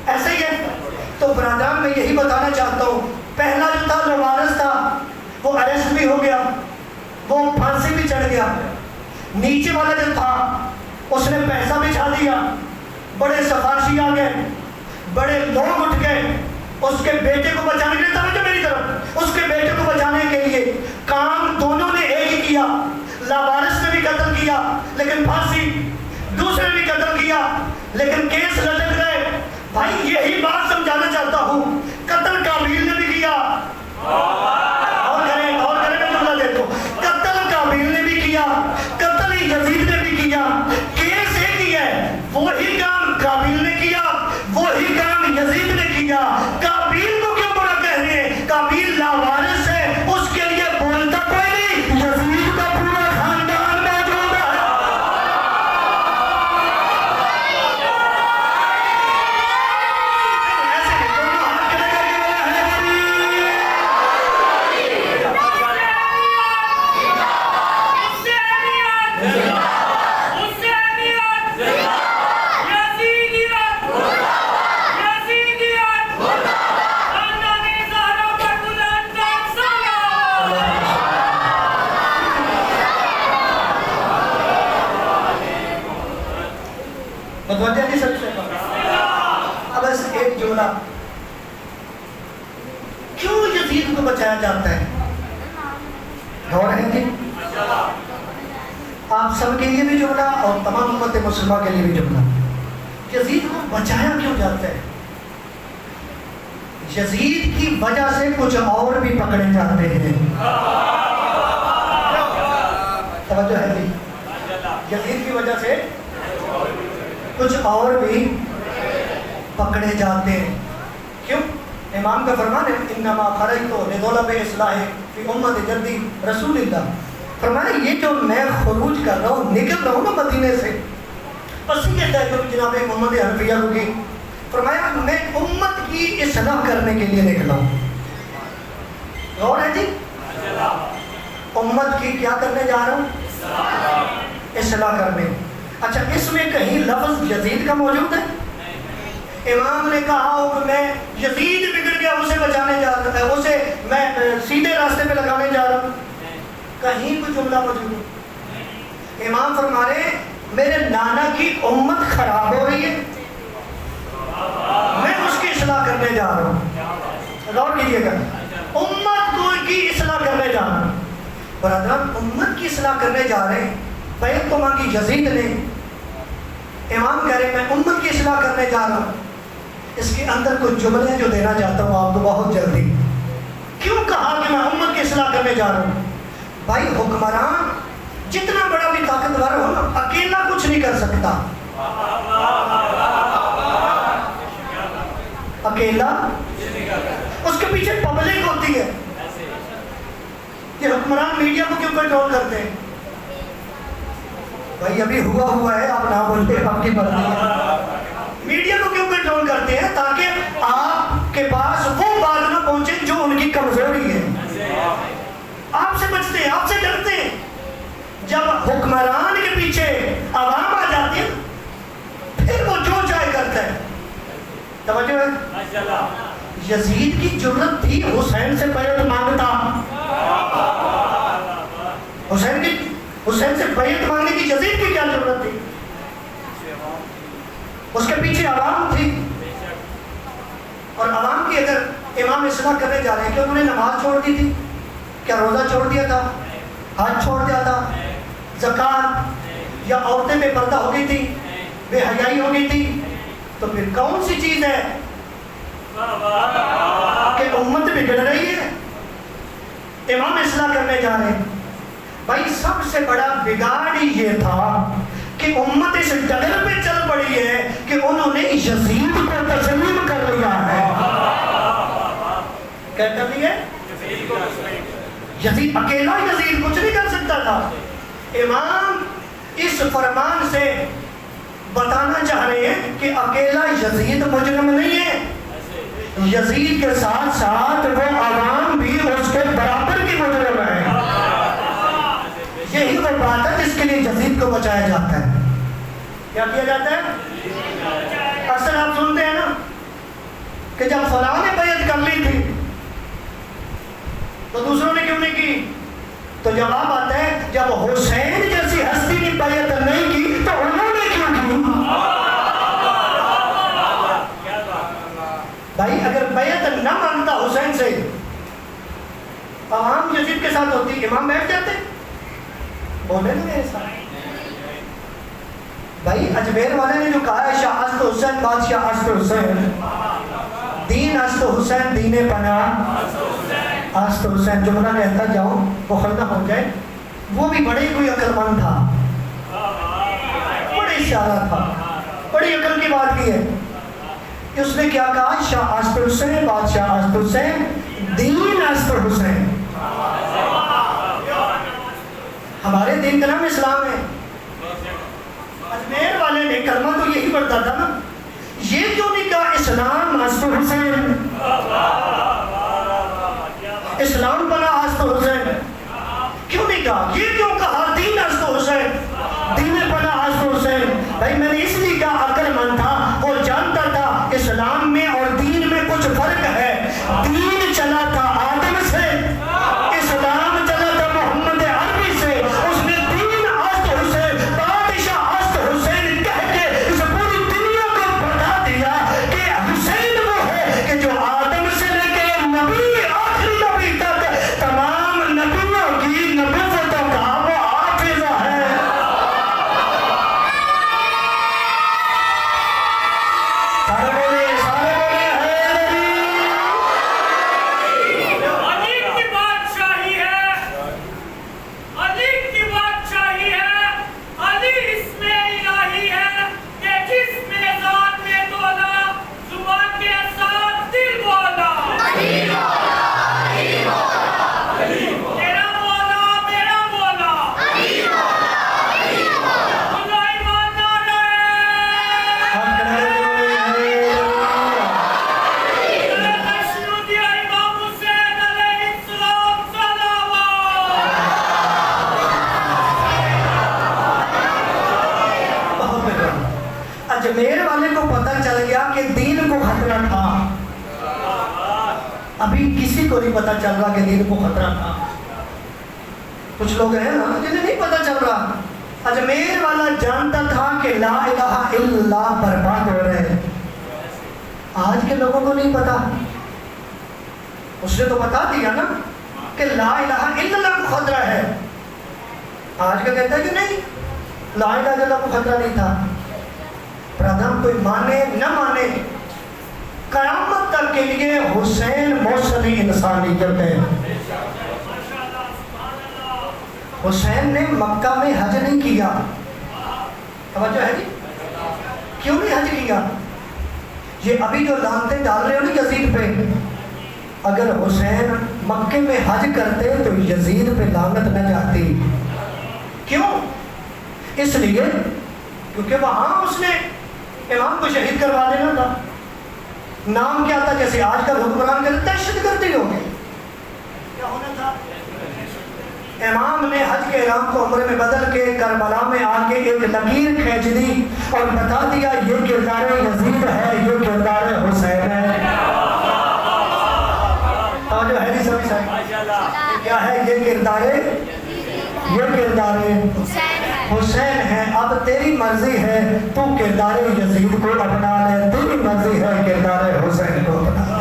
ایسے ہی ہے. تو برادران میں یہی بتانا چاہتا ہوں، پہلا جو تھا لاوارث تھا وہ اریسٹ بھی ہو گیا، وہ پھانسی بھی چڑھ گیا. نیچے والا جو تھا اس نے پیسہ بچھا دیا، بڑے سفارشی آ گئے، بڑے لوگ اٹھ گئے اس کے بیٹے کو بچانے کے لیے. توجہ میری طرف، اس کے بیٹے کو بچانے کے لیے کام دونوں نے ایک ہی کیا. لاوارث نے بھی قتل کیا لیکن پھانسی، دوسرے نے بھی قتل کیا لیکن کیس لٹک گئے. بھائی یہی بات سمجھانا چاہتا ہوں، قتل قابیل نے بھی کیا. اور کریں میں جملہ دیکھو، قتل قابیل نے بھی کیا، قتل یزید نے بھی کیا. کیس ایک ہی ہے، وہی کام قابیل نے کیا، وہی کام یزید نے کیا. قابیل کو کیوں برا کہہ رہے ہیں؟ قابیل لاوارث ہے، اس کے لیے بولتا کوئی نہیں. یزید کا پورا خاندان موجود ہے. ایسے دونوں ہاتھ کھڑے کر کے بولا ہے متوجہ نہیں سب سے. اب بس ایک جملہ، کیوں یزید کو بچایا جاتا ہے؟ غور ہے جی. آپ سب کے لیے بھی جملہ اور تمام امت مسلمہ کے لیے بھی جملہ. یزید کو بچایا کیوں جاتا ہے؟ یزید کی وجہ سے کچھ اور بھی پکڑے جاتے ہیں. توجہ ہے جی. یزید کی وجہ سے کچھ اور بھی پکڑے جاتے ہیں. کیوں؟ امام کا فرمان ہے، انما خرجت لطلب اصلاح فی امت جدی رسول اللہ. فرمایا یہ جو میں خروج کر رہا ہوں، نکل رہا ہوں نا مدینے سے، وصیت ہے جو جناب محمد حنفیہ کو کی. فرمایا میں امت کی اصلاح کرنے کے لیے نکلا ہوں. غور ہے جی. امت کی کیا کرنے جا رہا ہوں؟ اصلاح کرنے. اچھا، اس میں کہیں لفظ یزید کا موجود ہے؟ امام نے کہا ہو کہ میں یزید بگڑ گیا اسے بچانے جا رہا ہوں، اسے میں سیدھے راستے پہ لگانے جا رہا ہوں، کہیں کوئی جملہ موجود ہے؟ امام فرما رہے میرے نانا کی امت خراب ہو رہی ہے، میں اس کی اصلاح کرنے جا رہا ہوں. غور کیجیے گا. امت کو کی اصلاح کرنے جا رہا ہوں. برادران امت کی اصلاح کرنے جا رہے ہیں. بیعت تو مانگی یزید نے. امام کہہ رہے میں امت کی اصلاح کرنے جا رہا ہوں. اس کے اندر کچھ جملے جو دینا چاہتا ہوں آپ کو بہت جلدی. کیوں کہا کہ میں امت کی اصلاح کرنے جا رہا ہوں؟ بھائی حکمران جتنا بڑا بھی طاقتور ہو نا اکیلا کچھ نہیں کر سکتا. اکیلا اس کے پیچھے پبلک ہوتی ہے. یہ حکمران میڈیا کو کیوں کنٹرول کرتے ہیں؟ بھائی ابھی ہوا ہے آپ نہ بولتے آپ کی مرضی ہے. میڈیا کو کیوں کنٹرول کرتے ہیں؟ تاکہ آپ کے پاس وہ بات نہ پہنچے جو ان کی کمزوری ہے. آپ سے بچتے ہیں, آپ سے ڈرتے ہیں. جب حکمران کے پیچھے عوام آ جاتی ہے پھر وہ جو چاہے کرتا ہے. توجہ ہے. یزید کی جرت تھی حسین سے بیعت مانگتا. حسین سے بیعت مانگنے کی یزید کی کیا ضرورت تھی؟ اس کے پیچھے عوام تھی. اور عوام کی اگر امام اصلاح کرنے جا رہے ہیں کہ انہوں نے نماز چھوڑ دی تھی, کیا روزہ چھوڑ دیا تھا, حج چھوڑ دیا تھا, زکوٰۃ, یا عورتیں بے پردہ ہو گئی تھی, بے حیائی ہو گئی تھی, تو پھر کون سی چیز ہے کہ امت بگڑ رہی ہے؟ امام اصلاح کرنے جا رہے ہیں. بھائی سب سے بڑا بگاڑ یہ تھا کہ امت اس ڈگر پہ چل پڑی ہے کہ انہوں نے یزید کو تسلیم کر لیا ہے. کیا کر لیا؟ یزید اکیلا یزید کچھ نہیں کر سکتا تھا. امام اس فرمان سے بتانا چاہ رہے ہیں کہ اکیلا یزید مجرم نہیں ہے. یزید کے ساتھ ساتھ وہ عوام بھی اس کے برابر کی مجرم ہے. یہی وہ بات ہے جس کے لیے یزید کو بچایا جاتا ہے. کیا کیا جاتا ہے؟ اکثر آپ سنتے ہیں نا کہ جب فلاں نے بیعت کر لی تھی تو دوسروں نے کیوں نہیں کی؟ تو جواب آتا ہے جب حسین جیسی ہستی نے بیعت نہیں کی تو انہوں نے کیوں کی؟ بھائی اگر بیعت نہ مانگتا حسین سے, عوام یزید کے ساتھ ہوتی, امام بیٹھ جاتے. بولے نا میرے ساتھ. بھائی اجمیر والے نے جو کہا ہے شاہ است حسین بادشاہ است حسین, دین است حسین دین پناہ است حسین, جملہ کہتا جاؤ مخلنا ہو جائے. وہ بھی بڑے کوئی عقل مند تھا, بڑے اشارہ تھا, بڑی عقل کی بات کی ہے. اس نے کیا کہا؟ شاہ است حسین بادشاہ است حسین دین است حسین. ہمارے دین کا نام اسلام ہے. اجمیر والے نے کلمہ تو یہی پڑھتا تھا نا, یہ کیوں نہیں کہا اسلام است حسین, اسلام بنا است حسین؟ کیوں نہیں کہا؟ یہ کیوں کہا دین است حسین, دین بنا است حسین؟ بھائی میں نے اس لیے کہا عقل مند تھا, وہ جانتا تھا اسلام میں اور دین میں کچھ فرق ہے. دین چلا تھا آدم سے, اسلام چلا تھا محمد عربی سے. اس نے دین است حسین بادشاہ است حسین کہہ کے اس پوری دنیا کو بتا دیا کہ حسین وہ ہے کہ جو آدم سے لے کے نبی آخری نبی تک تمام نبیوں کی نبوتوں کا وہ حافظ ہے. اجمیر والے کو پتہ چل گیا کہ دین کو خطرہ تھا. ابھی کسی کو نہیں پتہ چل رہا کہ دین کو خطرہ تھا. کچھ لوگ ہیں نا جنہیں نہیں پتہ چل رہا. اجمیر والا جانتا تھا کہ لا الہ الا اللہ برباد ہو رہے ہیں. آج کے لوگوں کو نہیں پتا. اس نے تو بتا دیا نا کہ لا الہ الا اللہ کو خطرہ ہے. آج کا کہتا ہے کہ نہیں، لا الہ الا اللہ کو خطرہ نہیں تھا. برادر کوئی مانے نہ مانے، قیامت تک کے لیے حسین موصلی انسانیت ہے. حسین نے مکہ میں حج نہیں کیا. توجہ ہے جی؟ کیوں نہیں حج کیا؟ یہ ابھی جو لعنتیں ڈال رہے ہو نا یزید پہ، اگر حسین مکے میں حج کرتے تو یزید پہ لعنت نہ جاتی. کیوں؟ اس لیے کیونکہ وہاں اس نے امام کو شہید کروا دینا تھا. نام کیا تھا؟ جیسے آج کل حکمران کہتے دہشت گردی ہو گئی. کیا ہونا تھا؟ امام نے حج کے احرام کو عمرے میں بدل کے کربلا میں آ کے ایک لکیر کھینچ دی اور بتا دیا یہ کردار یزید ہے، یہ کردار حسین ہے. توجہ ہے جی سبھی صاحب؟ کیا ہے یہ کردار حسین ہے. اب تیری مرضی ہے تو کردار یزید کو اپنا لے، تیری مرضی ہے کردار حسین کو اپنا لے.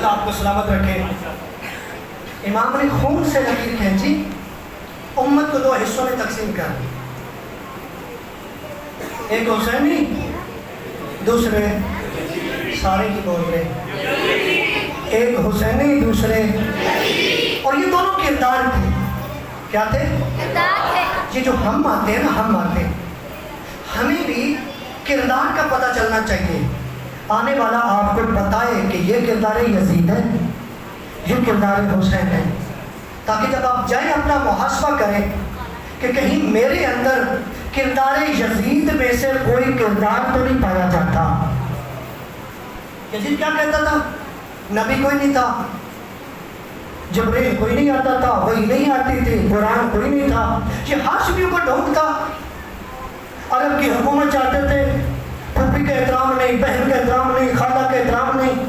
آپ کو سلامت رکھے. امام نے خون سے لکیر کھینچی، امت کو دو حصوں میں تقسیم کر دی. ایک حسینی، دوسرے سارے کی بول رہے. ایک حسینی، دوسرے، اور یہ دونوں کردار تھے. کیا تھے؟ یہ جو ہم آتے ہیں نا، ہم آتے ہیں، ہمیں بھی کردار کا پتہ چلنا چاہیے. آنے والا آپ کو بتائے کہ یہ کردار یزید ہے، یہ کردار حسین ہے، تاکہ جب آپ جائیں اپنا محاسبہ کریں کہ کہیں میرے اندر کردار یزید میں سے کوئی کردار تو نہیں پایا جاتا. یزید کیا کہتا تھا؟ نبی کوئی نہیں تھا، جبریل کوئی نہیں آتا تھا، وہی نہیں آتی تھی، قرآن کوئی نہیں تھا. یہ ہاشمیوں کا ڈھونگ تھا. عرب کی حکومت چاہتے تھے، پھوپھی کا احترام نہیں، بہن کا احترام نہیں، خالہ کا احترام نہیں.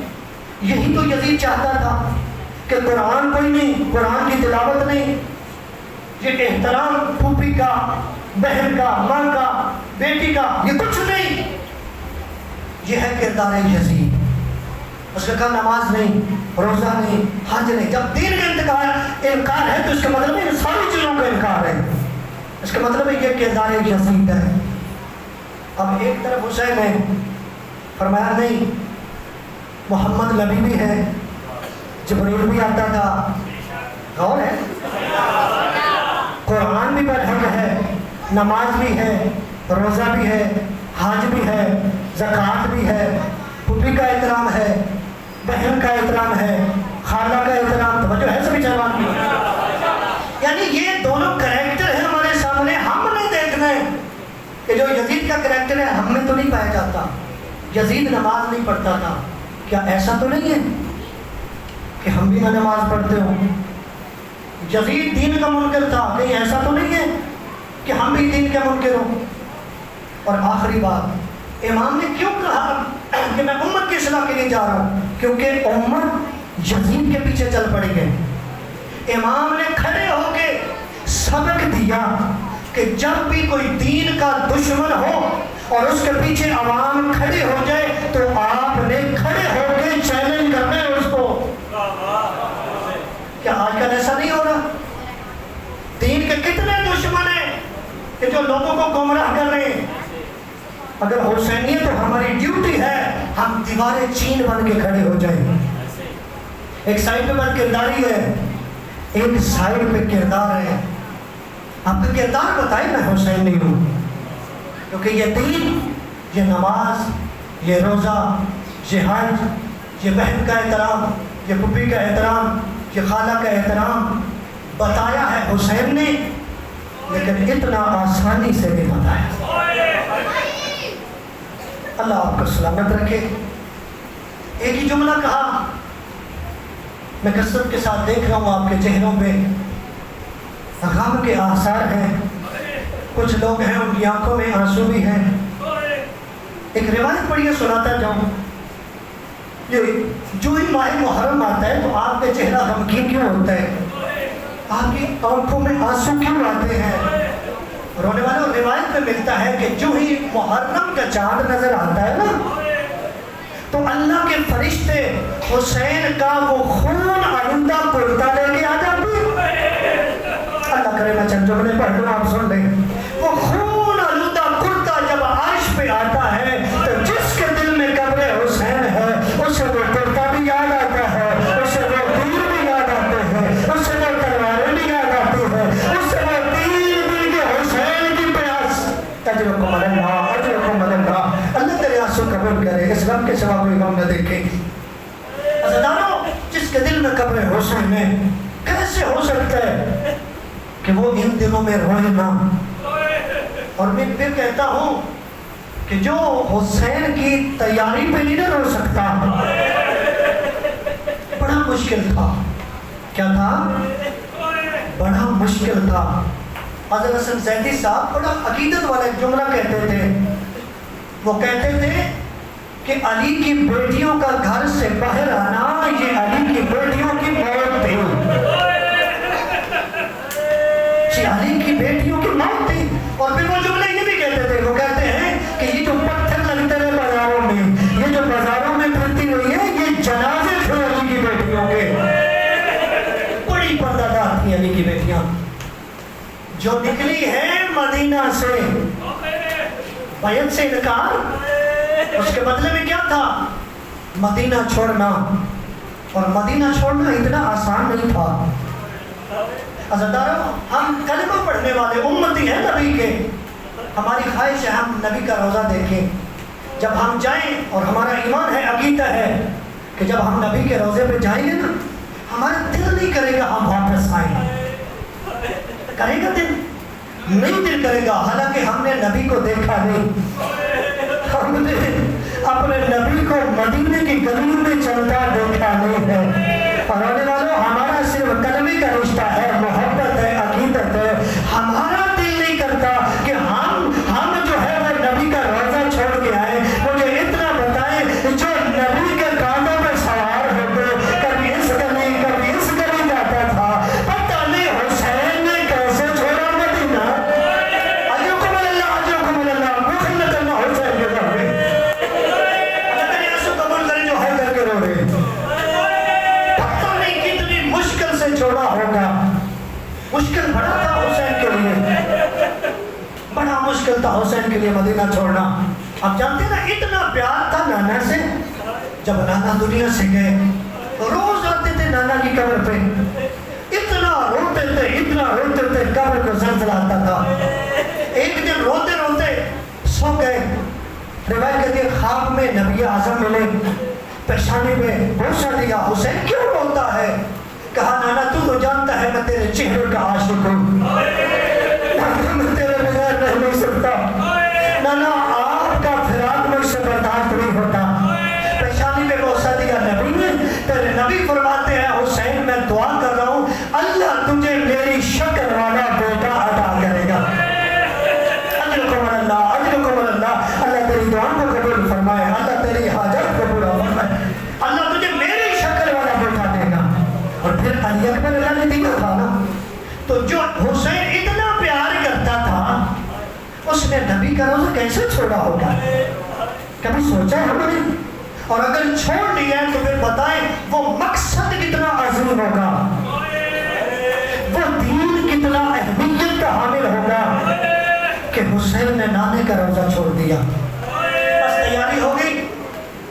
یہی تو یزید چاہتا تھا کہ قرآن کوئی نہیں، قرآن کی تلاوت نہیں. یہ احترام پھوپھی کا، بہن کا، ماں کا، بیٹی کا، یہ کچھ نہیں. یہ ہے کردار یزید. اس نے کہا نماز نہیں، روزہ نہیں، حج نہیں. جب دین کا انکار ہے تو اس کا مطلب ہے ساری چیزوں کا انکار ہے. اس کا مطلب ہے یہ کردار یزید ہے. اب ایک طرف حسین ہے، فرمایا نہیں، محمد نبی بھی ہے، جبریل بھی آتا تھا. غور ہے، قرآن بھی برحق ہے، نماز بھی ہے، روزہ بھی ہے، حج بھی ہے، زکوٰۃ بھی ہے، پھوپھی کا احترام ہے، بہن کا احترام ہے، خالہ کا احترام. توجہ ہے سبھی جوان؟ یعنی یہ دونوں کریکٹر ہیں ہمارے سامنے. ہم نے دیکھنا ہے کہ جو یزید کا کریکٹر ہے ہم میں تو نہیں پایا جاتا. یزید نماز نہیں پڑھتا تھا، کیا ایسا تو نہیں ہے کہ ہم بھی نہ نماز پڑھتے ہوں؟ یزید دین کا منکر تھا، کہیں ایسا تو نہیں ہے کہ ہم بھی دین کے منکر ہوں؟ اور آخری بات، امام نے کیوں کہا کہ میں امت کی اصلاح کے لیے جا رہا ہوں؟ کیونکہ امت یزید کے پیچھے چل پڑی ہے. امام نے کھڑے ہو کے سبق دیا کہ جب بھی کوئی دین کا دشمن ہو اور اس کے پیچھے عوام کھڑے ہو جائے تو آپ نے کھڑے ہو کے چیلنج کرنا ہے اس کو. کیا آج کل ایسا نہیں ہو رہا؟ دین کے کتنے دشمن ہیں کہ جو لوگوں کو گمراہ کر رہے ہیں. اگر حسینیت تو ہماری ڈیوٹی ہے ہم دیواریں چین بن کے کھڑے ہو جائیں. ایک سائڈ پہ بن کرداری ہے، ایک سائڈ پہ کردار ہے. آپ کا کردار بتائیں میں حسین نہیں ہوں، کیونکہ یہ دین، یہ نماز، یہ روزہ، یہ حج، یہ بہن کا احترام، یہ پھوپھی کا احترام، یہ خالہ کا احترام بتایا ہے حسین نے، لیکن اتنا آسانی سے نہیں بتایا. اللہ آپ کو سلامت رکھے. ایک ہی جملہ کہا، میں کثرت کے ساتھ دیکھ رہا ہوں آپ کے چہروں پہ غم کے آثار ہیں. کچھ لوگ ہیں ان کی آنکھوں میں آنسو بھی ہیں. ایک روایت پڑھیے، سناتا جاؤں. جو ہی ماہ محرم آتا ہے تو آپ کا چہرہ غمگین کیوں ہوتا ہے؟ آپ کی آنکھوں میں آنسو کیوں آتے ہیں؟ رونے والوں روایت میں ملتا ہے کہ جو ہی محرم کا چاند نظر آتا ہے نا تو اللہ کے فرشتے حسین کا وہ خون آلودہ کرتا لے کے آ جاتے ہیں۔ اللہ کرے میں چند جملے پڑھ لوں آپ سن لیں۔ وہ خون آلودہ کرتا جب عرش پہ آتا ہے تو جس کے دل میں قبر حسین ہے اسے وہ کرتا بھی یاد آتا ہے، اسے وہ تیر بھی یاد آتے ہیں، اسے وہ تلواریں بھی یاد آتی ہیں، اسے وہ تیر بھی کہ حسین کی پیاس اجرکم اللہ اجرکم اللہ۔ اللہ تیرے آنسو قبول کرے، اس غم کے سوا کوئی غم نہ دیکھے۔ عزیزانو، جس کے دل میں قبر حسین ہے کیسے ہو سکتا ہے کہ وہ ان دنوں میں روئے نہ؟ اور میں پھر کہتا ہوں کہ جو حسین کی تیاری پہ نہیں رو سکتا، بڑا مشکل تھا۔ کیا تھا؟ بڑا مشکل تھا۔ حضرت حسن زیدی صاحب بڑا عقیدت والا ایک جملہ کہتے تھے، وہ کہتے تھے کہ علی کی بیٹیوں کا گھر سے باہر آنا یہ علی کی بیٹیوں کی موت تھی، یہ علی کی بیٹیوں کی موت تھی۔ اور پھر وہ جملے یہ بھی کہتے تھے، وہ کہتے ہیں کہ یہ جو پتھر لگتے ہیں بازاروں میں، یہ جو بازاروں میں پھرتی ہوئی ہے یہ جنازے تھے علی کی بیٹیوں کے۔ بڑی پردہ دار تھی علی کی بیٹیاں جو نکلی ہے مدینہ سے، بیعت سے انکار، اس کے بدلے میں کیا تھا؟ مدینہ چھوڑنا۔ اور مدینہ چھوڑنا اتنا آسان نہیں تھا۔ عزیزانو، ہم کلمہ پڑھنے والے امتی ہیں نبی کے، ہماری خواہش ہے ہم نبی کا روزہ دیکھیں۔ جب ہم جائیں اور ہمارا ایمان ہے، عقیدہ ہے کہ جب ہم نبی کے روزے پہ جائیں گے نا ہمارا دل نہیں کرے گا ہم واپس آئیں۔ کرے گا دل؟ نہیں دل کرے گا، حالانکہ ہم نے نبی کو دیکھا نہیں، ہم نے اپنے نبی کو مدینے کی گلیوں میں چلتا دیکھا نہیں ہے۔ اور آنے والوں، ہمارا صرف کلمے کا رشتہ ہے، محبت ہے، عقیدت ہے، ہمارا دل نہیں کرتا کہ ہم جو ہے وہ نبی کا روزہ چھوڑ کے آئے۔ مجھے اتنا بتائیں، جو نبی کے کاندھوں پہ سوار ہوتے، کبھی اس گلی جاتا تھا، پتہ نہیں حسین نے کیسے چھوڑا مدینہ۔ اجرکم اللہ اجرکم اللہ، بخل نہ کرنا حسین کے گھر میں۔ اللہ تیرے آنسو قبول کرے جو ہے کر کے رو رہے، پتہ نہیں کتنی مشکل سے چھوڑا ہوگا۔ مشکل بڑا تھا حسین کے لیے، بڑا مشکل تھا حسین کے لیے مدینہ چھوڑنا۔ آپ جانتے ہیں نا اتنا پیار تھا نانا سے، جب نانا دنیا سے گئے روز آتے تھے نانا کی قبر پہ، اتنا روتے تھے قبر کو زلزلہ آتا تھا۔ ایک دن روتے روتے سو گئے، روایت کہتی ہے خواب میں نبی اعظم ملے، پیشانی پہ بوسہ دیا، حسین کیوں روتا ہے؟ کہا نانا تو جانتا ہے میں تیرے چہرے کا عاشق ہوں، میں تیرے بغیر رہ نہیں سکتا، نانا آپ کا فراق مجھ سے برداشت نہیں ہوتا۔ پیشانی پہ بوسہ دیا نبی نے، تیرے نبی فرماتے ہیں حسین میں دعا کر رہا ہوں اللہ تجھے میری شکل والا بیٹا عطا کرے گا۔ اجرکم اللہ اجرکم اللہ، اللہ تیری دعا کو قبول فرمائے، اللہ تیری حاجت کو پورا فرمائے، اللہ تجھے میری شکل والا بیٹا دے گا۔ اور پھر علی اکبر اللہ نے دیا تھا نا، تو جو حسین اتنا پیار کرتا تھا اس نے نبی کا روزہ کیسے چھوڑا ہوگا؟ کبھی سوچا ہم نے؟ اور اگر چھوڑ دیا ہے تو پھر بتائیں وہ مقصد کتنا عظیم ہوگا، وہ دین کتنا اہمیت کا حامل ہوگا کہ حسین نے نانے کا روزہ چھوڑ دیا۔ بس تیاری ہو گئی،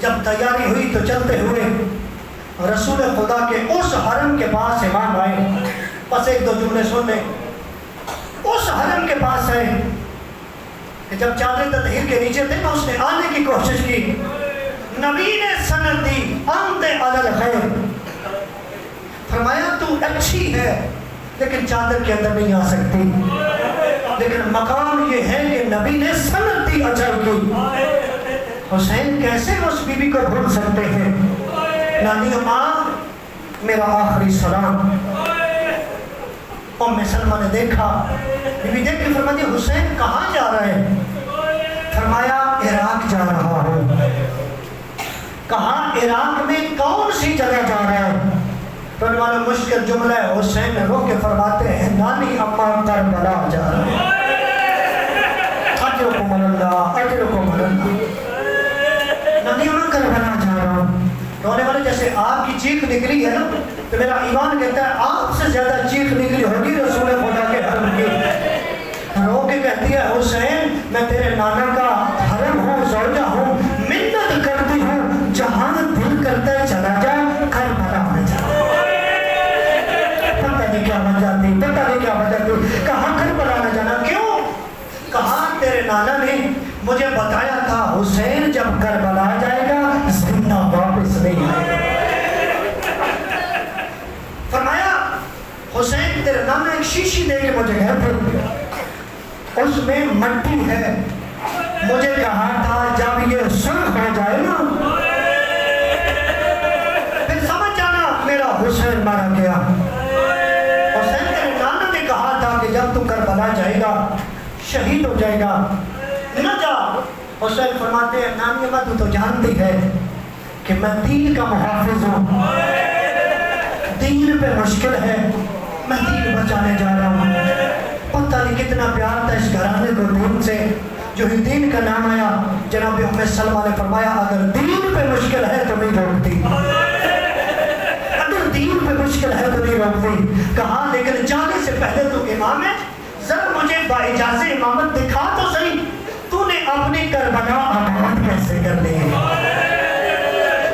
جب تیاری ہوئی تو چلتے ہوئے رسول خدا کے اس حرم کے پاس امام آئے۔ بس ایک دو جملے سن لیں، اس حرم کے پاس آئے کہ جب چادر تطہیر کے نیچے تھے تو اس نے آنے کی کوشش کی، نبی نے سند دی انت علی الخیر، فرمایا تو اچھی ہے لیکن چادر کے اندر نہیں آ سکتی، لیکن مقام یہ ہے کہ نبی نے سند دی اچھائی کی۔ حسین کیسے اس بی بی کو بھول سکتے ہیں؟ نانی ماں میرا آخری سلام۔ ام سلمہ نے دیکھا، بی بی دیکھ کے فرمایا حسین کہاں جا رہا ہے؟ فرمایا عراق جا رہا ہوں۔ کہا عراق میں کون سی جگہ جا رہا ہے؟ تو ان والا مشکل جملہ ہے، حسین رو کے فرماتے ہیں نانی اما کربلا جا رہا ہے، اجرکم اللہ اجرکم اللہ، نانی اما کربلا جا رہا ہوں۔ رونے والے جیسے آپ کی چیخ نکلی ہے نا تو میرا ایمان کہتا ہے آپ سے زیادہ چیخ نکلی ہوگی رسول خدا کے حرم کی۔ رو کے کہتی ہے حسین میں تیرے نانا کا حرم ہوں، زوجہ ہوں، منت کرتی ہوں جہاں دل کرتا ہے چلا جا، کربلا میں جا۔ پتہ نہیں کیا وجہ تھی، پتہ نہیں کیا وجہ تھی، کہاں کربلا میں جانا؟ کیوں؟ کہا تیرے نانا نے مجھے بتایا تھا حسین جب کربلا جائے گا زندہ واپس نہیں آئے گا۔ فرمایا حسین تیرے نانا ایک شیشی دے کے مجھے گئے تھے، اس میں مٹی ہے، مجھے کہا تھا جب یہ سرخ ہو جائے نا پھر سمجھ جانا میرا حسین مارا گیا۔ حسین تیرے نانا نے کہا تھا کہ جب تو کربلا جائے گا شہید ہو جائے گا نہ جا۔ حسین فرماتے ہیں نانی اما تو جانتی ہے کہ میں دین کا محافظ ہوں، دین پہ مشکل ہے، میں دین بچانے جا رہا ہوں۔ پتہ نہیں کتنا پیار تھا اس گھرانے کو دین سے، جو ہی دین کا نام آیا جناب ام سلمہ نے فرمایا اگر دین پہ مشکل ہے تو نہیں روکتی، اگر دین پہ مشکل ہے تو نہیں روکتی۔ کہا لیکن جانے سے پہلے تو امام ہے، ذرا مجھے بااجازت امامت دکھا تو صحیح، تو نے اپنی کربلا آباد کیسے کر لی ہے؟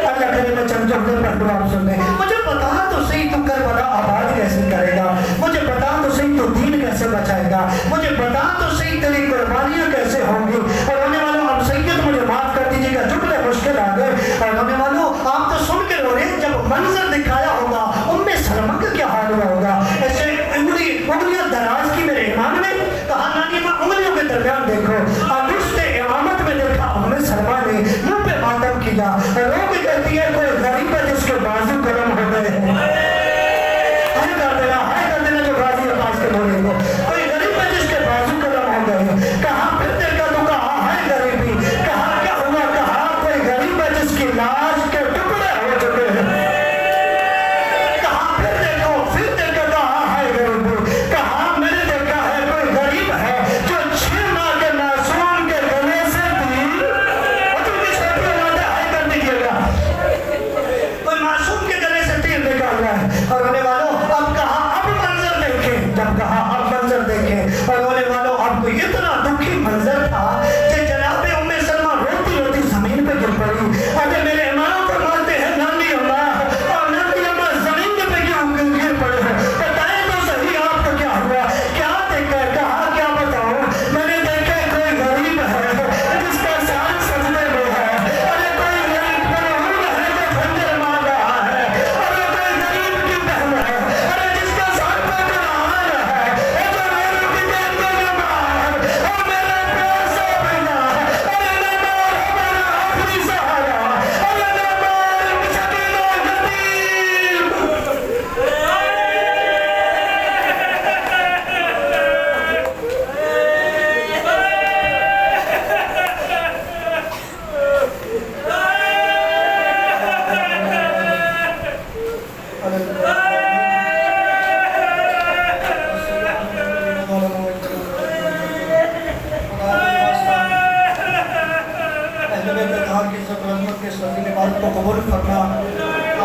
اللہ کرے میں چند جملے پڑھ دوں آپ سن لیں۔ مجھے بتا تو صحیح تو کربلا آباد کیسے کرے گا، مجھے بتا تو صحیح تو دین کیسے بچائے گا، مجھے بتا تو صحیح تیری قربانیاں کیسے ہوں گی۔ اور ہونے والوں اب سید مجھے معاف کر دیجیے گا جملے مشکل آ گئے، اور ہونے والوں آپ تو سن کے رو رہے ہیں، جب منظر دکھایا ہوگا ام سلمہ کا کیا حال ہوا ہوگا؟ ایسے انگلیاں دراز کی میرے ایمان میں، کہا نانی ماں انگلیوں کے درمیان دیکھو، ابشت امامت میں دیکھا ام سلمہ نے منہ پہ ماتم کیا، رو کے کہتی ہے کوئی غریب ہے جس کے بازو گرم ہو گئے ہیں، ہائے کر دینا جو غازی عباس کے بولے کو، کوئی غریب ہے جس کے بازو گرم ہو گئے ہیں۔ کہا پھر دیکھا تو کہا ہائے غریبی، کہا کیا ہوا؟ کہا کوئی غریب ہے جس کی لاش کے ٹکڑے ہو چکے ہیں۔ اور ہونے والوں اب کہا اب منظر دیکھیں، جب کہا اب منظر دیکھیں، اور ہونے والوں اب کو اتنا دکھی منظر تھا کہ جناب ام سلمہ روتی روتی زمین پہ گر پڑی۔ اگر میرے امام فرماتے ہیں نانی اما، اور نانی اما زمین پہ کیوں گر پڑے ہیں؟ بتائیں تو صحیح آپ کو کیا ہوا، کیا دیکھا؟ کہا کیا بتاؤں؟ میں نے دیکھا کوئی غریب ہے جس کا سال سجدے میں ہے، ارے کوئی غریب مرحوم ہے جو خنجر مار رہا ہے، ارے کوئی غریب کی بہن ہے، ارے جس کا سال پہ قرآن ہے، اے جو میرے کی بہن کو نمار، اور میرے پیاسا بنا، ارے نمار ہمارا آخری سہارا، ارے نمار مسکین و یتیم۔ کو قبول فرما،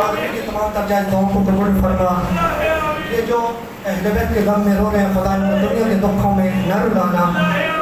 آدمی کی تمام درجات دعاؤں کو قبول فرما۔ یہ جو اہل بیت کے غم میں رو رہے ہیں خدا ان کو دنیا کے دکھوں میں نہ رلانا۔